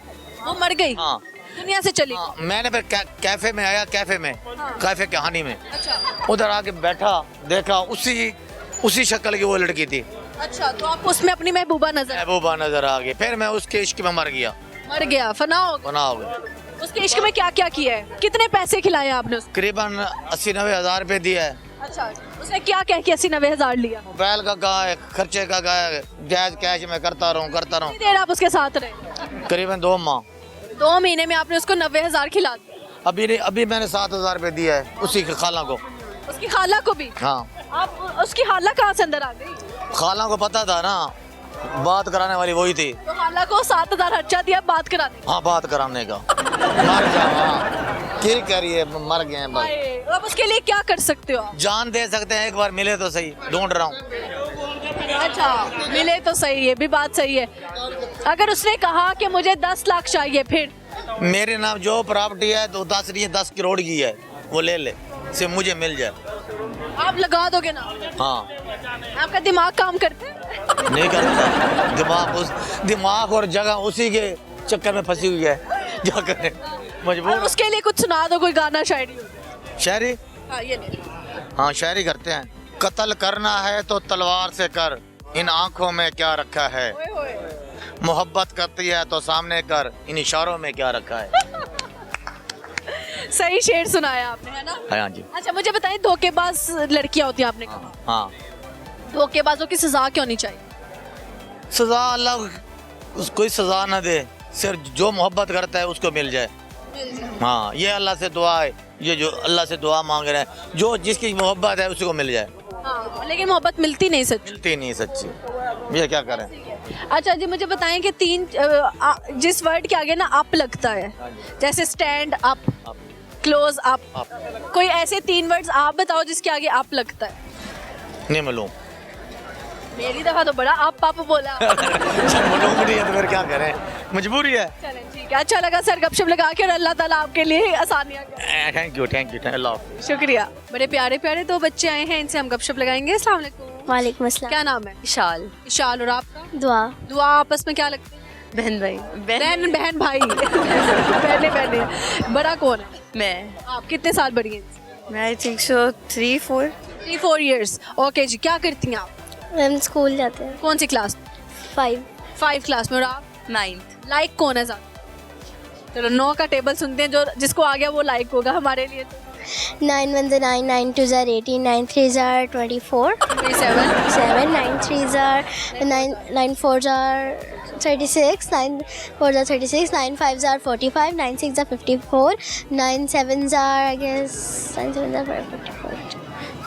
वो मर गई?
हाँ,
दुनिया से चली?
हाँ, मैंने फिर कैफे में आया, कैफे कहानी में
अच्छा,
उधर आके बैठा, देखा उसी शक्ल की वो लड़की थी।
अच्छा, तो आपको उसमें अपनी महबूबा
नजर आ गई। फिर मैं उसके इश्क में मर गया,
मर गया, फना हो गया।
बना हो गया।
उसके इश्क में क्या क्या किया है? कितने पैसे खिलाए आपने उसको?
करीबन 80-90 हजार रुपए दिया है।
अच्छा, उसने क्या कह के 80-90 हजार लिया?
मोबाइल का कहा है, खर्चे का कहा है, जायज कैश में करता रहूं।
कितनी देर आप उसके साथ रहे?
करीबन 2 माह।
2 महीने में आपने उसको 90 हजार खिला दिया?
अभी मैंने 7 हजार रुपए दिया है उसी की खाला को।
उसकी खाला को भी?
हाँ।
आप उसकी खाला कहाँ से अंदर आ गई?
खाला को पता था ना, बात कराने वाली वही थी।
तो खाला को 7 हजार खर्चा दिया बात कराने?
हाँ, बात कराने का। मर गया। हाँ, क्या करिए, मर गए हैं भाई।
अब उसके लिए क्या कर सकते हो आप?
जान दे सकते हैं, एक बार मिले तो सही, ढूंढ रहा हूँ।
अच्छा, मिले तो सही है, भी बात सही है। अगर उसने कहा कि मुझे 10 लाख चाहिए, फिर?
मेरे नाम जो प्रॉपर्टी है तो 10 नहीं 10 करोड़ की है, वो ले ले, से मुझे मिल जाए।
आप लगा दोगे ना?
हाँ।
आपका दिमाग काम करता है?
नहीं करता। दिमाग और जगह उसी के चक्कर में फंसी हुई है, क्या करें, मजबूर।
और उसके लिए कुछ सुना दो, कोई गाना शायरी।
शायरी?
हाँ, ये ले।
हाँ, शायरी करते हैं। कत्ल करना है तो तलवार से कर, इन आंखों में क्या रखा है,
ओए होए।
मोहब्बत करती है तो सामने कर, इन इशारों में क्या रखा है।
सही शेर सुनाया आपने, है ना?
हाँ जी।
अच्छा, मुझे बताइए, धोखेबाज लड़कियां होती हैं आपने कहा,
हाँ।
धोखेबाजों की सजा क्यों नहीं चाहिए?
सजा अल्लाह कोई सजा ना दे, सिर्फ जो मोहब्बत करता है उसको मिल जाए। हाँ, ये अल्लाह से दुआ है, ये जो अल्लाह से दुआ मांग रहे हैं, जो जिसकी मोहब्बत है उसको मिल जाए।
हाँ, लेकिन मोहब्बत मिलती नहीं सच।
मिलती नहीं सच्ची, ये क्या करें।
अच्छा जी, मुझे बताएं कि जिस वर्ड के आगे ना अप लगता है, जैसे स्टैंड अप, क्लोज अप, कोई ऐसे 3 वर्ड्स आप बताओ जिसके आगे अप लगता है।
नहीं मालूम।
मेरी दफा तो बड़ा अप बोला।
मालूम नहीं है तो फिर क्या करें, मजबूरी है।
चलें, ठीक है, अच्छा लगा सर गपशप लगा के, और अल्लाह ताला आपके लिए आसानियां करे।
थैंक यू अल्लाह हाफ़िज़।
शुक्रिया। बड़े प्यारे प्यारे 2 बच्चे आए हैं, इनसे हम गपशप लगाएंगे। अस्सलाम वालेकुम।
वालेकुम अस्सलाम।
क्या नाम है?
विशाल।
इशाल। और आपका?
दुआ।
दुआ आपस में क्या लगते हैं?
बहन भाई।
बहन बहन भाई। बहने बहने। बड़ा कौन है?
मैं
आप कितने साल बड़ी हैं?
मैं I think so 3-4।
3-4 years। Okay जी, क्या करती हैं आप?
हम स्कूल जाते हैं।
कौन सी क्लास?
5
क्लास में। और आप?
9th।
लाइक कौन है ज़्यादा? चलो 9 का टेबल सुनते हैं, जो जिसको आ गया वो लाइक होगा हमारे लिए।
9 1 9 9 2 18 9 3 24
37
7 9 3 9 9 4 36 9 4 36 9 5 45 9 6 54 9 7 I guess 9 7 44।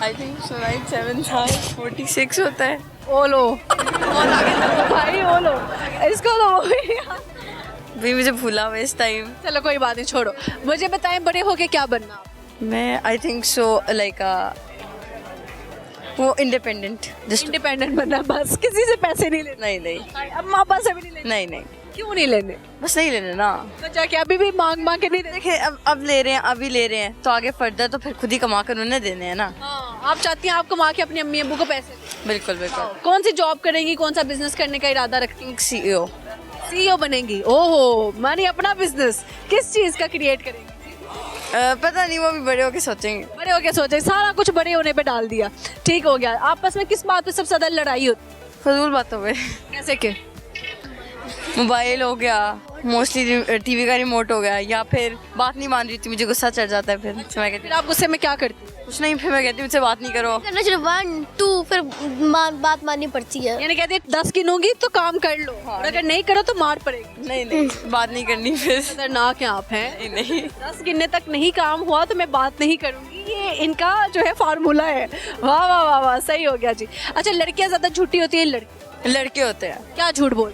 आई थिंक सो 9 7 46 होता है।
ओलो भाई ओलो इसको तो
भाई मुझे भूला हुआ इस टाइम।
चलो कोई बात नहीं, छोड़ो। मुझे बताएं बड़े होके क्या बनना आप?
मैं आई थिंक सो लाइक वो इंडिपेंडेंट जस्ट।
इंडिपेंडेंट बनना है, बस किसी से पैसे नहीं लेने।
नहीं नहीं
अम्मा अब्बा से भी नहीं लेने?
नहीं नहीं,
क्यों नहीं लेने?
बस नहीं लेने ना।
तो जाके अभी भी मांग मांग के नहीं देने?
देखिए अब ले रहे हैं, अभी ले रहे हैं तो आगे फर्दर तो फिर खुद ही कमा कर उन्हें देने हैं ना।
हाँ, आप चाहती हैं आप कमा के अपनी अम्मी अब्बू को पैसे दें।
बिल्कुल बिल्कुल।
कौन सी जॉब करेंगी, कौन सा बिजनेस करने का इरादा रखती हैं?
CEO।
सीईओ बनेंगी? ओहो, मानी अपना बिजनेस किस चीज का क्रिएट करेंगी?
पता नहीं, वो भी बड़े होके सोचेंगे।
बड़े होके सोचे, सारा कुछ बड़े होने पे डाल दिया। ठीक हो गया। आपस में किस बात पे सबसे ज्यादा लड़ाई होती?
फजूल बातों पे।
कैसे के?
मोबाइल हो गया, मोस्टली टीवी का रिमोट हो गया, या फिर बात नहीं मान रही थी, मुझे गुस्सा चढ़ जाता है। फिर मैं कहती
फिर आप गुस्से में क्या करती हैं?
कुछ नहीं, फिर मैं कहती हूँ मुझसे बात नहीं करो।
करना चाहिए 1 2 फिर बात माननी पड़ती है।
यानी कहती है 10 गिनूंगी तो काम कर लो, और अगर नहीं करो तो मार पड़ेगी।
नहीं नहीं, बात नहीं करनी फिर।
खतरनाक है आप हैं।
नहीं नहीं,
10 गिनने तक नहीं काम हुआ तो मैं बात नहीं करूंगी, ये इनका जो है फार्मूला है। वाह वाह वाह वाह, सही हो गया जी। अच्छा, लड़कियां ज्यादा झूठी होती है
लड़के होते हैं
क्या झूठ बोल?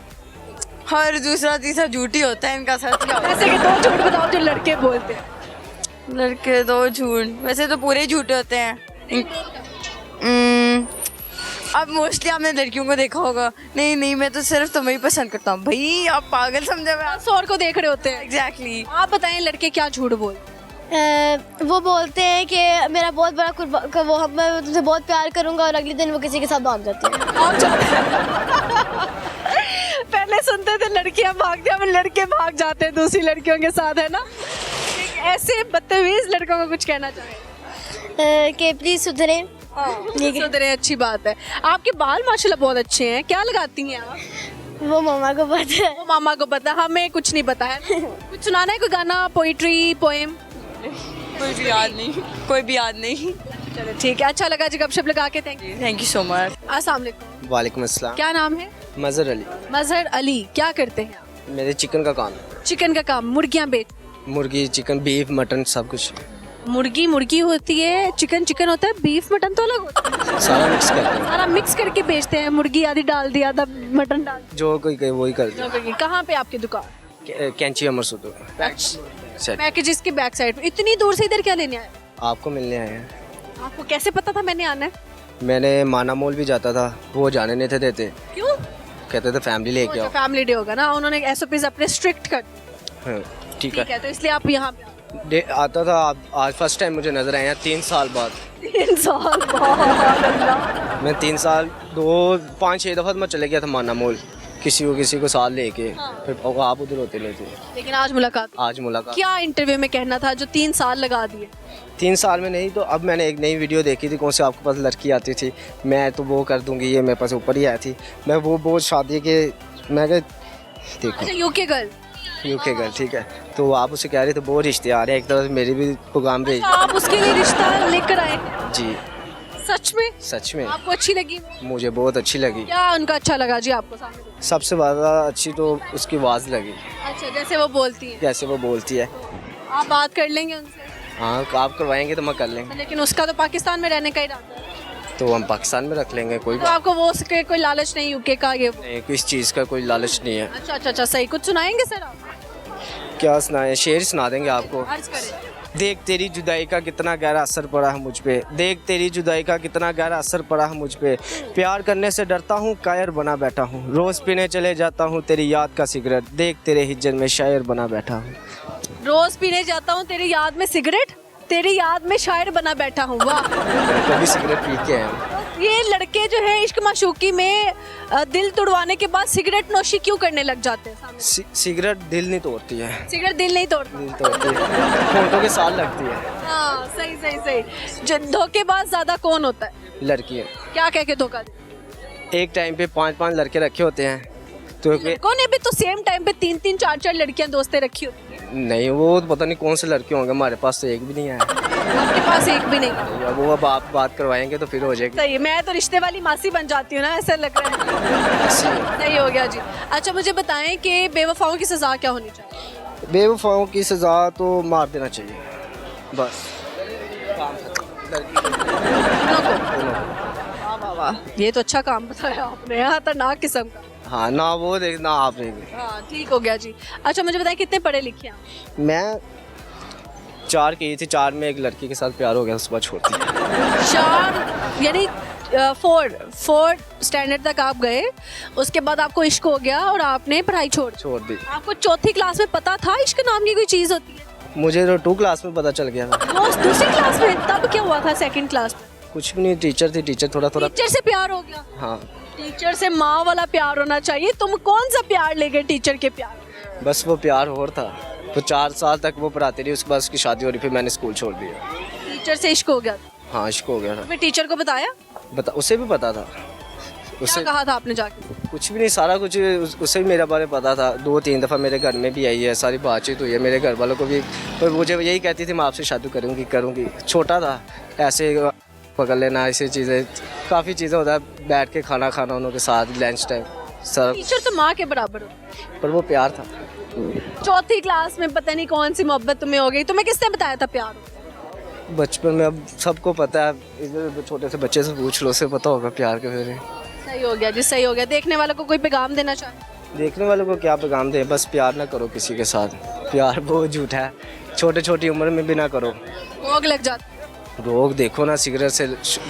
हर दूसरा तीसरा झूठी होता है, इनका सच क्या होता
ऐसे के 2 झूठ बताओ जो लड़के बोलते हैं।
है? लड़के 2 झूठ, वैसे तो पूरे ही झूठे होते हैं। अब मोस्टली आपने लड़कियों को देखा होगा। नहीं नहीं, मैं तो सिर्फ तुम्हें ही पसंद करता हूँ। भाई आप पागल समझे मैं? आप
100 को देख रहे होते हैं।
एग्जैक्टली।
आप बताएं लड़के क्या झूठ बोलते हैं?
वो बोलते हैं कि मेरा बहुत बड़ा मैं तुमसे बहुत प्यार करूंगा, और अगले दिन वो किसी के साथ भाग जाते हैं।
आप पहले सुनते थे लड़कियां भागती हैं, अब लड़के भाग जाते हैं दूसरी लड़कियों के साथ, है ना? ऐसे बदतमीज लड़कों को कुछ कहना चाहें
कि प्लीज सुधरें।
सुधरे, अच्छी बात है। आपके बाल माशाल्लाह बहुत अच्छे हैं, क्या लगाती हैं आप?
वो मामा को पता है।
वो मामा को पता, हमें कुछ नहीं पता है। कुछ सुनाना है, कोई गाना, पोइट्री, पोएम?
कोई भी याद नहीं, कोई भी याद नहीं।
चलो ठीक है, अच्छा लगा जी गपशप लगा के। Thank you.
Thank you so much.
अस्सलाम वालेकुम।
वालेकुम अस्सलाम।
क्या नाम है?
मजहर अली।
मजहर अली, क्या करते हैं आप?
मेरे चिकन का काम है।
चिकन का काम, मुर्गियां बेच?
मुर्गी, चिकन, बीफ, मटन, सब कुछ
मुर्गी मुर्गी होती है, चिकन चिकन होता है, बीफ मटन तो अलग होता है।
सारा मिक्स करते हैं।
सारा मिक्स करके बेचते हैं। मुर्गी आधी डाल दिया, आधा मटन डाल
जो कोई कहे वही करते हैं।
दिया। कहाँ पे आपकी दुकान?
कैंची अमर सुदूर।
पैकेजेस के बैक साइड पे। इतनी दूर से इधर क्या लेने आए?
आपको मिलने आए हैं।
आपको कैसे पता था मैंने आना है?
मैंने माना मोल भी जाता था, वो जाने नहीं थे देते,
क्यों?
कहते थे फैमिली लेके आओ।
फैमिली डे होगा ना, उन्होंने SOPs अपने स्ट्रिक्ट कर
हाँ, ठीक
ठीक
है।
है, तो इसलिए आप यहाँ पे
आता था। आज फर्स्ट टाइम मुझे नजर आए हैं 3 साल बाद।
3 साल बाद? अल्लाह।
मैं 3 साल 5-6 दफा मैं चले गया था माना मोल, किसी को साथ लेके। फिर आप उधर होते नहीं थे।
लेकिन आज मुलाकात।
आज मुलाकात।
क्या इंटरव्यू में कहना था जो 3 साल लगा दिए?
3 साल में नहीं तो अब मैंने एक नई वीडियो देखी थी, कौन से आपके पास लड़की आती थी, मैं तो वो कर दूंगी, ये मेरे पास ऊपर ही आई थी। मैं वो शादी के मैं कह देखो
अच्छा, यूके गर्ल।
यूके गर्ल, ठीक है। तो आप उसे कह रहे थे वो रिश्ते आ रहे हैं, एक तरह से मेरी भी प्रोग्राम भेज।
आप उसके लिए रिश्ता लेकर आए?
जी
सच में?
सच में
आपको अच्छी लगी?
मुझे बहुत अच्छी लगी।
क्या उनका अच्छा लगा जी आपको? सामने
सबसे ज़्यादा अच्छी तो उसकी आवाज़ लगी,
अच्छा, जैसे वो बोलती है।
कैसे वो बोलती है।
आप बात कर लेंगे उनसे?
हाँ, आप करवाएंगे तो मैं कर लेंगे।
लेकिन उसका तो पाकिस्तान में रहने का इरादा है,
तो हम पाकिस्तान में रख लेंगे, कोई
तो
बात
आपको वो उसके कोई लालच नहीं यूके का ये वो?
नहीं, किस चीज़ का कोई लालच नहीं है।
अच्छा अच्छा अच्छा, सही। कुछ सुनाएंगे सर आप?
क्या सुनाए, शेर सुना देंगे आपको।
अर्ज करें।
देख तेरी जुदाई का कितना गहरा असर पड़ा है मुझ पे, देख तेरी जुदाई का कितना गहरा असर पड़ा है मुझ पे। प्यार करने से डरता हूँ, कायर बना बैठा हूँ, रोज़ पीने चले जाता हूँ तेरी याद का सिगरेट, देख तेरे हिज्जत में शायर बना बैठा हूँ।
रोज पीने जाता हूँ तेरी याद में सिगरेट, तेरी याद में शायर बना बैठा हूँ। वाह।
कभी सिगरेट पी के हैं।
ये लड़के जो है इश्क माशूकी में दिल तुड़वाने के बाद सिगरेट नोशी क्यों करने लग जाते हैं सामने?
सिगरेट दिल नहीं तोड़ती है।
सिगरेट दिल नहीं तोड़ता?
दिल तोड़ती है, फोटो के साथ लगती है।
हाँ, सही सही सही। जो धोखेबाज ज्यादा कौन होता है?
लड़कियाँ।
क्या कह के धोखा दे?
एक टाइम पे 5-5 लड़के रखे होते हैं, तो
लड़कों ने भी तो सेम टाइम पे 3-3 4-4 लड़कियां दोस्तें रखी होती हैं।
नहीं, वो पता नहीं कौन से लड़के होंगे, हमारे पास तो एक भी नहीं आया।
आपके पास एक भी नहीं?
अब वो अब आप बात करवाएंगे तो फिर हो जाएगी।
सही। मैं तो रिश्ते वाली मासी बन जाती हूँ ना, ऐसा लग रहा है। सही हो गया जी। अच्छा, मुझे बताएं कि बेवफाओं की सजा क्या होनी चाहिए?
बेवफाओं की सजा तो मार देना चाहिए, बस।
दोनों को? वाह, ये तो अच्छा काम बताया आपने, खतरनाक किस्म का।
हाँ ना वो देखना आपने भी।
हाँ ठीक हो गया जी। अच्छा मुझे बताएं कितने पढ़े लिखे हैं आप?
मैं 4 की थी, 4 में एक लड़की के साथ प्यार हो गया, उसके बाद छोड़ दिया।
4 यानी 4 स्टैंडर्ड तक आप गए, उसके बाद आपको इश्क हो गया और आपने पढ़ाई छोड़
दी।
आपको चौथी क्लास में पता था इश्क नाम की कोई चीज़ होती है?
मुझे तो 2 क्लास में पता चल गया था।
वो दूसरी क्लास में, तब क्या हुआ था सेकंड क्लास में?
कुछ भी नहीं, टीचर थी, टीचर थोड़ा
टीचर से प्यार हो गया?
हाँ
टीचर से माँ वाला प्यार होना चाहिए। तुम कौन सा प्यार ले गए टीचर के प्यार?
बस वो प्यार और था, तो 4 साल तक वो पढ़ाती रही, उसके बाद उसकी शादी हो रही, फिर मैंने स्कूल छोड़ दिया।
टीचर से इश्क हो गया?
हाँ इश्क हो गया था।
फिर टीचर को बताया?
उसे भी पता था।
क्या कहा था आपने जाके?
कुछ भी नहीं, सारा कुछ उसे भी मेरे बारे में पता था। 2-3 दफ़ा मेरे घर में भी आई है, सारी बातचीत हुई है मेरे घर वालों को भी। तो मुझे यही कहती थी मैं आपसे शादी करूँगी। छोटा था, ऐसे पकड़ लेना, ऐसी चीज़ें, काफ़ी चीज़ें होता है, बैठ के खाना खाना उनके साथ लंच टाइम सर।
टीचर तो माँ के बराबर हो।
पर वो प्यार था।
चौथी क्लास में पता नहीं कौन सी मोहब्बत तुम्हें हो गई। तुम्हें किसने बताया था प्यार हो?
बचपन में, अब सबको पता है, इधर छोटे से बच्चे से पूछ लो, उसे पता होगा प्यार के बारे में।
सही हो गया जी, सही हो गया। देखने वालों को कोई पैगाम देना चाहे?
देखने वालों को क्या पैगाम दें, बस प्यार ना करो किसी के साथ। प्यार बहुत झूठा है, छोटी उम्र में भी ना करो,
रोग लग जाता।
रोग देखो ना सिगरेट से,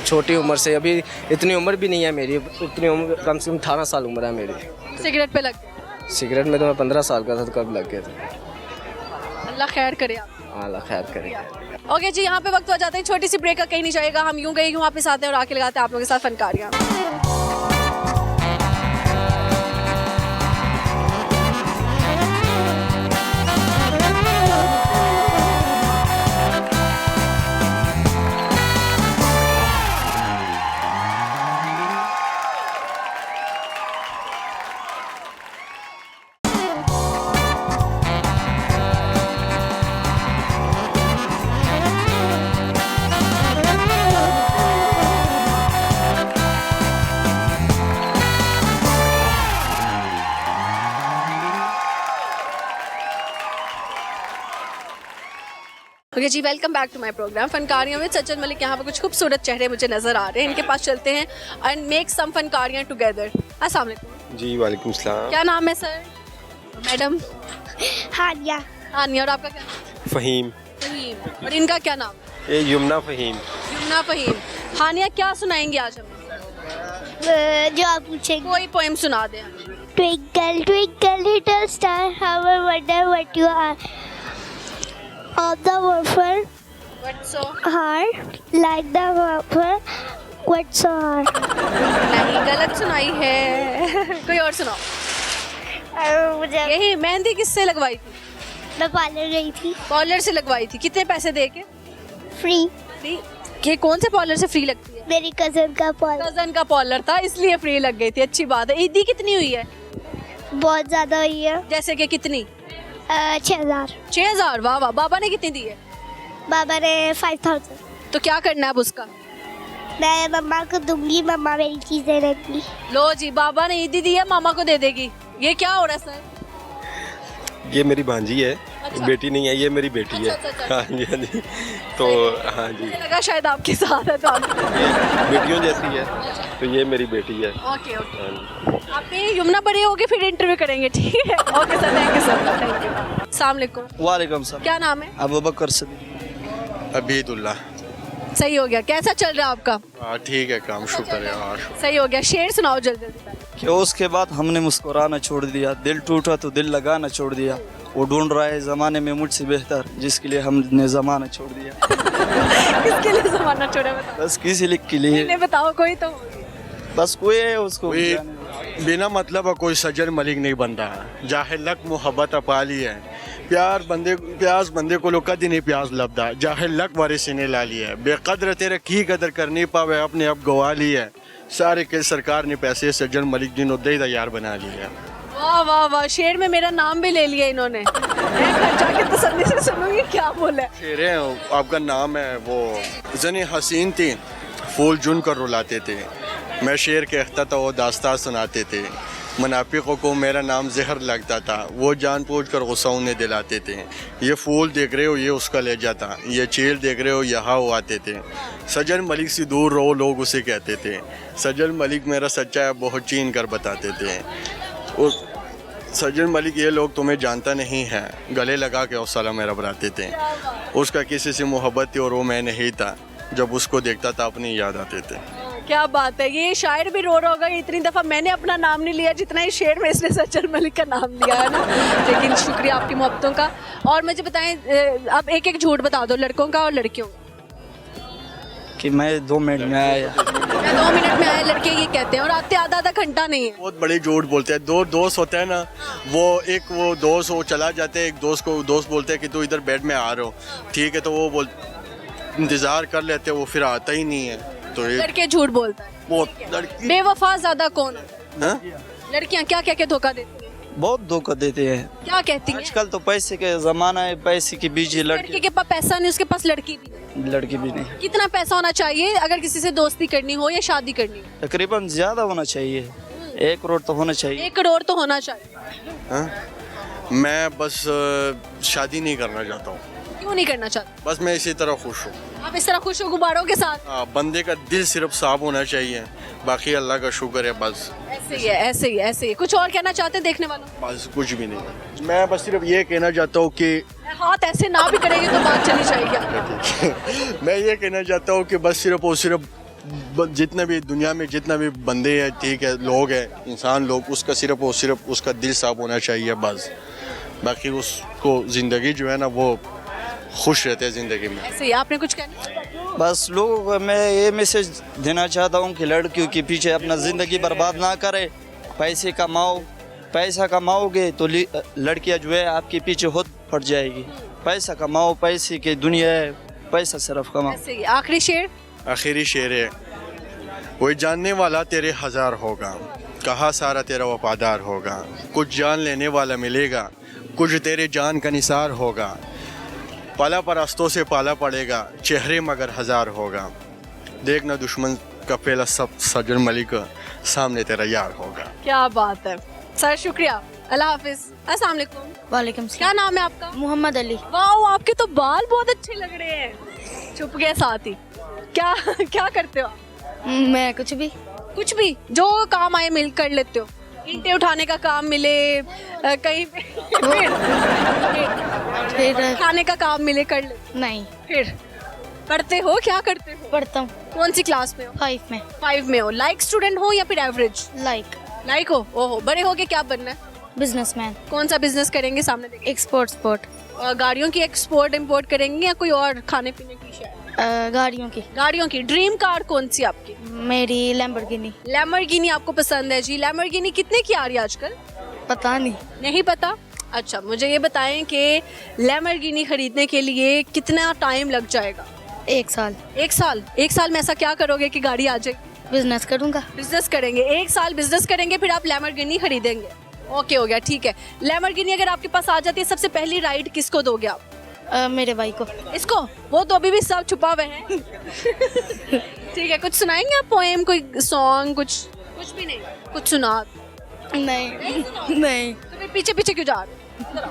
छोटी उम्र से, अभी इतनी उम्र भी नहीं है मेरी, इतनी उम्र कम से कम 18 साल उम्र है मेरी।
सिगरेट पे लग गया?
सिगरेट में तो मैं 15 साल का था, तो कब लग गया था।
अल्लाह खैर करे आप।
अल्लाह खैर करे।
ओके जी, यहाँ पे वक्त हो जाता है छोटी सी ब्रेक का, कहीं नहीं जाएगा। हम यूं गए यूं वापस आते हैं और आके लगाते हैं आप लोगों के साथ फनकारियाँ। ओके जी, welcome back to my programme फनकारियाँ विद सचल मलिक। यहाँ पर कुछ खूबसूरत चेहरे मुझे नज़र आ रहे हैं, इनके पास चलते हैं एंड मेक सम फनकारियाँ टुगेदर। अस्सलाम वालेकुम
जी वालेकुम सलाम।
क्या नाम है सर? मैडम?
हानिया।
हानिया। और आपका क्या?
फ़हीम।
फहीम। और इनका क्या नाम?
ये यमुना फ़हीम।
यमुना फहीम। हानिया क्या सुनाएंगे आज हमें?
जो आप पूछेंगे।
कोई पोएम सुना दें।
Twinkle, twinkle, little star, how I wonder what you are. Of the wafer,
What's so?
hard, like the wafer, what's so hard?
नहीं, गलत सुनाई है। कोई और सुनाओ।
मुझे
यही मेहंदी किससे लगवाई थी?
मैं पार्लर गई थी।
पार्लर से लगवाई थी। कितने पैसे दे के?
फ्री।
फ्री? ये कौन से पार्लर से फ्री लगती है?
मेरी कजन का पार्लर।
कजन का पार्लर था इसलिए फ्री लग गई थी। अच्छी बात है। ईदी कितनी हुई है?
बहुत ज्यादा हुई है।
जैसे कि कितनी?
6000।
6000? वाह वाह। बाबा ने कितनी दी है?
बाबा ने 5000।
तो क्या करना है अब उसका?
मैं मम्मा को दूंगी, मम्मा मेरी चीजें रखी।
लो जी, बाबा ने ईदी दी है, मामा को दे देगी। ये क्या हो रहा है सर?
ये मेरी भांजी है।
अच्छा।
बेटी नहीं है, ये मेरी बेटी है।
अच्छा, अच्छा, अच्छा।
हाँ जी हाँ जी। तो हाँ जी,
मुझे लगा शायद आपके साथ है तो आप।
ये बेटियों जैसी है, तो ये मेरी बेटी है।
Okay okay.
हाँ जी।
आप पे यमुना बड़ी होगी फिर इंटरव्यू करेंगे, ठीक है? Okay sir, thank you sir, thank you. अस्सलाम वालेकुम।
वालेकुम सलाम।
क्या नाम है?
अबू बकर सदीक।
अबीदुल्ला।
सही हो गया। कैसा चल रहा है आपका?
ठीक है, काम शुक्र है। हाँ
सही हो गया। शेर सुनाओ जल्दी जल्दी।
कि उसके बाद हमने मुस्कुराना छोड़ दिया, दिल टूटा तो दिल लगाना छोड़ दिया, वो ढूंढ रहा है ज़माने में मुझसे बेहतर, जिसके लिए हमने ज़माना छोड़ दिया।
किसके लिए ज़माना छोड़ा बताओ?
बस किसी लिख के लिए,
इन्हें बताओ कोई तो।
बस कोई है उसको
बिना मतलब कोई सज्जन मलिक नहीं बनता। जाहिल लक मोहब्बत अपाली है, प्यास बंदे को लोग कदी नहीं प्यास लबदा। जाहिल लक वारिस ने ला लिया है, बेकदर तेरे की कदर कर नहीं पावे, अपने अब गवा ली है। सारे के सरकार ने पैसे सज्जन मलिक जी ने यार बना लिया।
वाह वाह वाह, शेर में मेरा नाम भी ले लिया इन्होंने। मैं घर जाके तसल्ली से सुनूंगी क्या बोला है।
शेर है आपका नाम है वो जनी हसीन थी, फूल जुन कर रुलाते थे। मैं शेर कहता था, वो दास्तान सुनाते थे। मुनाफिकों को मेरा नाम जहर लगता था, वो जानबूझकर गुस्सा उन्हें दिलाते थे। ये फूल देख रहे हो ये उसका ले जाता, ये चील देख रहे हो यहाँ वो आते थे। सजन मलिक से दूर रहो लोग उसे कहते थे, सजन मलिक मेरा सच्चा है बहुत चीन कर बताते थे। और सजन मलिक ये लोग तुम्हें जानता नहीं है, गले लगा के और सलाम मेरा बनाते थे। उसका किसी से मोहब्बत थी और वो मैं नहीं था, जब उसको देखता था अपनी याद आते थे।
क्या बात है, ये शायर भी रो रहा होगा इतनी दफ़ा मैंने अपना नाम नहीं लिया जितना इस शेर में इसने सज्जन मलिक का नाम लिया है ना। लेकिन शुक्रिया आपकी मोहब्बतों का। और मुझे बताएं, अब एक एक झूठ बता दो लड़कों का और लड़कियों का।
कि मैं 2 मिनट में आया।
मैं 2 मिनट में आया, लड़के ये कहते हैं, और आते आधा घंटा नहीं है।
बहुत बड़े झूठ बोलते हैं। 2 दोस्त होते हैं ना, वो दोस्त वो चला जाते हैं, एक दोस्त बोलते हैं कि तू इधर बेड में आ रहा हो, ठीक है, तो वो इंतज़ार कर लेते हैं, वो फिर आता ही नहीं है। तो
लड़के झूठ बोलता है।
बहुत लड़की
बेवफा ज्यादा कौन है?
हाँ?
लड़कियां क्या कह के धोखा देती हैं?
बहुत धोखा देते हैं।
क्या कहती हैं?
आजकल तो पैसे के ज़माना है, पैसे के पीछे
लड़के के पास पैसा नहीं, उसके पास लड़की भी नहीं।
लड़की भी नहीं।
कितना पैसा होना चाहिए अगर किसी से दोस्ती करनी हो या शादी करनी हो?
तकरीबन ज़्यादा होना चाहिए, 1 करोड़ तो होना चाहिए।
1 करोड़ तो होना चाहिए।
हाँ? मैं बस शादी नहीं करना चाहता हूँ।
क्यों नहीं करना चाहते?
बस मैं इसी तरह खुश हूँ।
आप इस तरह खुश हो गुब्बारों के साथ?
हाँ, बंदे का दिल सिर्फ साफ होना चाहिए, बाकी अल्लाह का शुक्र है। बस
ऐसे ही है, ऐसे ही ऐसे ही। कुछ और कहना चाहते हैं देखने वालों?
बस कुछ भी नहीं, मैं बस सिर्फ ये कहना चाहता हूँ कि
हाथ ऐसे ना भी करेंगे तो बात चली जाएगी।
मैं ये कहना चाहता हूँ कि बस सिर्फ और सिर्फ जितने भी दुनिया में जितना भी बंदे हैं, ठीक है, लोग हैं, इंसान लोग, उसका सिर्फ और सिर्फ उसका दिल साफ होना चाहिए बस। बाकी उसको ज़िंदगी जो है ना वो खुश रहते हैं ज़िंदगी में।
ऐसे ही। आपने कुछ कहना?
बस लोगों को मैं ये मैसेज देना चाहता हूँ कि लड़कियों के पीछे अपना ज़िंदगी बर्बाद ना करें। पैसे कमाओ, पैसा कमाओगे तो लड़कियाँ जो है आपके पीछे खुद पड़ जाएगी। पैसा कमाओ, पैसे की दुनिया है, पैसा सिर्फ कमाओ।
ऐसे ही। आखिरी शेर?
आखिरी शेर है, कोई जानने वाला तेरे 1000 होगा, कहा सारा तेरा वफादार होगा, कुछ जान लेने वाला मिलेगा, कुछ तेरे जान का निसार होगा, पाला परस्तों से पाला पड़ेगा, चेहरे मगर 1000 होगा, देखना दुश्मन का पहला सब सजन मलिक सामने तेरा यार होगा।
क्या बात है सर, शुक्रिया, अल्लाह हाफिज। अस्सलाम वालेकुम।
वालेकुम
क्या नाम है आपका?
मोहम्मद अली।
वाह, आपके तो बाल बहुत अच्छे लग रहे हैं। छुप गए साथ ही। क्या क्या करते हो आप?
मैं कुछ भी
जो काम आए मिल कर लेते हो? ईंटें उठाने का काम मिले, कहीं फिर खाने का काम मिले कर ले?
नहीं।
फिर पढ़ते हो? क्या करते हो?
पढ़ता हूँ।
कौन सी क्लास में हो?
5 में।
5 में हो। लाइक स्टूडेंट हो या फिर एवरेज? लाइक हो। ओहो, बड़े होके क्या बनना है?
बिजनेसमैन।
कौन सा बिजनेस करेंगे सामने देखें?
एक्सपोर्ट।
गाड़ियों की एक्सपोर्ट इंपोर्ट करेंगे या कोई और खाने पीने की शायद? गाड़ियों की। ड्रीम कार कौन सी आपकी?
मेरी लैम्बोर्गिनी
आपको पसंद है जी। लैम्बोर्गिनी कितने की आ रही है आजकल?
पता
नहीं पता? अच्छा, मुझे ये बताएं कि लैम्बोर्गिनी खरीदने के लिए कितना टाइम लग जाएगा?
1 साल।
1 साल में ऐसा क्या करोगे कि गाड़ी आ जाएगी?
बिजनेस करूँगा।
बिजनेस करेंगे। 1 साल बिजनेस करेंगे, फिर आप लैम्बोर्गिनी खरीदेंगे। ओके, हो गया, ठीक है। लैम्बोर्गिनी अगर आपके पास आ जाती है, सबसे पहली राइड किसको दोगे आप?
मेरे भाई को।
इसको? वो तो अभी भी सब छुपा हुए हैं। ठीक है, कुछ सुनाएंगे आप? पोएम, कोई सॉन्ग? कुछ भी नहीं? कुछ सुना?
नहीं।
तो फिर पीछे पीछे क्यों जा रहे हो?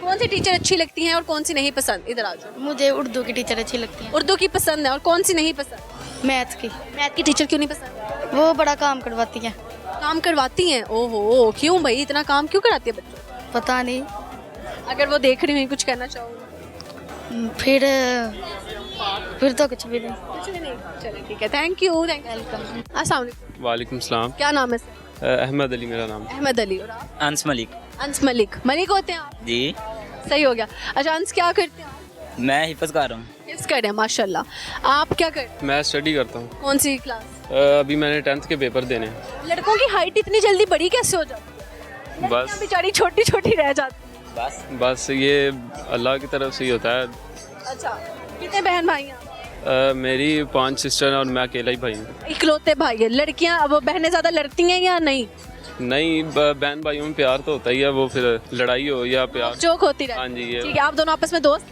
कौन सी टीचर अच्छी लगती हैं और कौन सी नहीं पसंद? इधर आ जाओ।
मुझे उर्दू की टीचर अच्छी लगती है।
उर्दू की पसंद है, और कौन सी नहीं पसंद?
मैथ की
टीचर क्यों नहीं पसंद?
वो बड़ा काम करवाती है।
काम करवाती हैं? ओहो, क्यों भाई, इतना काम क्यों कराती है बच्चों?
पता नहीं।
अगर वो देख रही हुई, कुछ कहना चाहोगे?
फिर तो कुछ भी नहीं।
चलिए, ठीक है, थैंक यू। वेलकम। अस्सलाम वालेकुम।
वालेकुम सलाम।
क्या नाम है सर?
अहमद अली मेरा नाम।
अहमद अली। और आप?
अंस मलिक।
अंस मलिक। मलिक होते हैं आप?
जी।
सही हो गया। अच्छा, अंस क्या करते हैं आप?
मैं हिफ्ज़ कर रहा हूँ।
हिफ्ज़ कर रहे हैं, माशाल्लाह। आप क्या करते हैं?
मैं स्टडी करता हूँ।
कौन सी क्लास?
अभी मैंने 10th के पेपर देने हैं।
लड़कों की हाइट इतनी जल्दी बड़ी कैसे हो जाती है?
बस
बेचारी छोटी छोटी रह जाती है।
बस ये अल्लाह की तरफ से ही होता है।
अच्छा, कितने बहन भाई हैं?
मेरी 5 सिस्टर और मैं अकेला ही भाई हूँ।
इकलौते भाई है। लड़कियाँ, वो बहनें ज़्यादा लड़ती हैं या नहीं?
नहीं, बहन भाइयों में प्यार तो होता ही है, वो फिर लड़ाई हो या प्यार
जोक होती रहती।
हाँ जी। ये
ठीक है, आप दोनों आपस में दोस्त?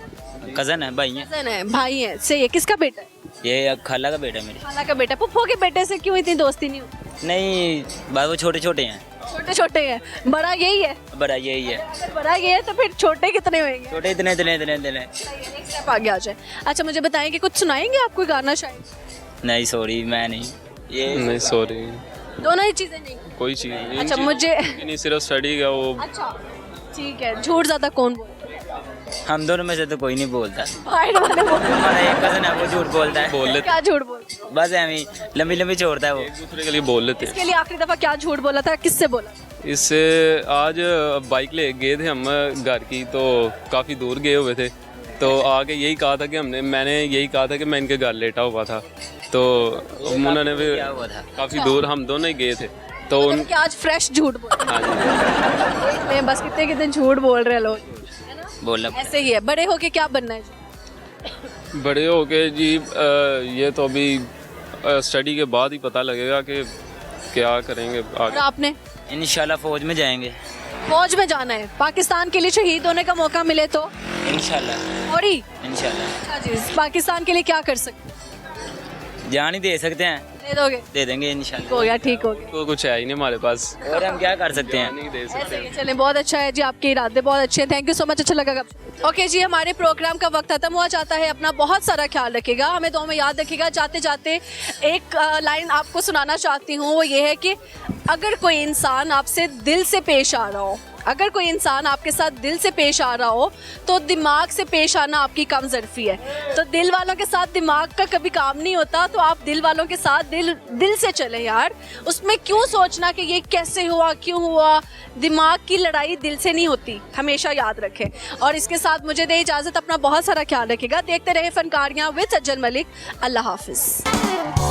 कज़न है, भाई हैं।
कज़न है, भाई हैं। सही है। किसका बेटा है?
ये खाला का बेटा है मेरी।
खाला का बेटा। पुप्पो के बेटे से क्यों इतनी दोस्ती नहीं होती?
नहीं, बस वो छोटे छोटे हैं
छोटे छोटे हैं, बड़ा यही है।
बड़ा यही है।
अगर बड़ा ये है तो फिर छोटे कितने होंगे?
छोटे इतने इतने इतने इतने।
एक स्टेप आगे आ जाए। अच्छा मुझे बताएं कि कुछ सुनाएंगे आप कोई गाना शायद?
नहीं सॉरी मैं नहीं, ये
नहीं सॉरी,
दोनों ही चीजें नहीं।
कोई चीज़ नहीं।
अच्छा मुझे
नहीं, सिर्फ स्टडी का वो।
अच्छा ठीक है, झूठ ज्यादा कौन बोलता
हम दोनों में से तो कोई नहीं बोलता।
है? साइड वाले बोलते हैं।
हमारा एक कजन है वो झूठ बोलता है।
बोल लेते,
क्या झूठ बोलते हैं?
बस ऐਵੇਂ लंबी लंबी छोड़ता है वो।
एक दूसरे के लिए बोल लेते हैं।
इसके लिए आखिरी दफा क्या झूठ बोला था, किससे बोला?
इससे आज बाइक ले गए थे हम घर की, तो काफ़ी दूर गए हुए थे, तो आके यही कहा था कि मैंने यही कहा था कि मैं इनके घर लेटा हुआ था, तो उन्होंने भी काफ़ी दूर हम दोनों ही गए थे, तो उन
कि आज फ्रेश झूठ बोल।
हाँ जी,
बस कितने कितने झूठ बोल रहे हैं लोग,
बोलना
ऐसे ही है। बड़े होके क्या बनना है जी?
बड़े हो के जी ये तो अभी स्टडी के बाद ही पता लगेगा कि क्या करेंगे
और
आगे।
आपने?
इंशाल्लाह फौज में जाएंगे।
फौज में जाना है, पाकिस्तान के लिए शहीद होने का मौका मिले तो?
इंशाल्लाह।
और ही
इंशाल्लाह
अच्छा जी, पाकिस्तान के लिए क्या कर सकते हैं?
जान ही दे सकते हैं,
दे दोगे?
दे देंगे
ठीक
इंशाल्लाह।
हो गया, ठीक हो गया।
तो कुछ है ही नहीं हमारे पास,
और हम क्या कर सकते हैं।
नहीं दे
ऐसे
सकते।
ही चलें, बहुत अच्छा है जी, आपके इरादे बहुत अच्छे हैं। थैंक यू सो मच, अच्छा लगा। ओके जी, हमारे प्रोग्राम का वक्त खत्म हुआ चाहता है। अपना बहुत सारा ख्याल रखिएगा, हमें दुआ में याद रखिएगा। जाते जाते एक लाइन आपको सुनाना चाहती हूँ, वो ये है कि अगर कोई इंसान आपसे दिल से पेश आ रहा हो, अगर कोई इंसान आपके साथ दिल से पेश आ रहा हो, तो दिमाग से पेश आना आपकी कम ज़रूरी है। तो दिल वालों के साथ दिमाग का कभी काम नहीं होता, तो आप दिल वालों के साथ दिल से चले यार। उसमें क्यों सोचना कि ये कैसे हुआ, क्यों हुआ। दिमाग की लड़ाई दिल से नहीं होती, हमेशा याद रखें। और इसके साथ मुझे दे इजाज़त, अपना बहुत सारा ख्याल रखिएगा। देखते रहे फनकारियाँ विद सज्जन मलिक। अल्लाह हाफिज़।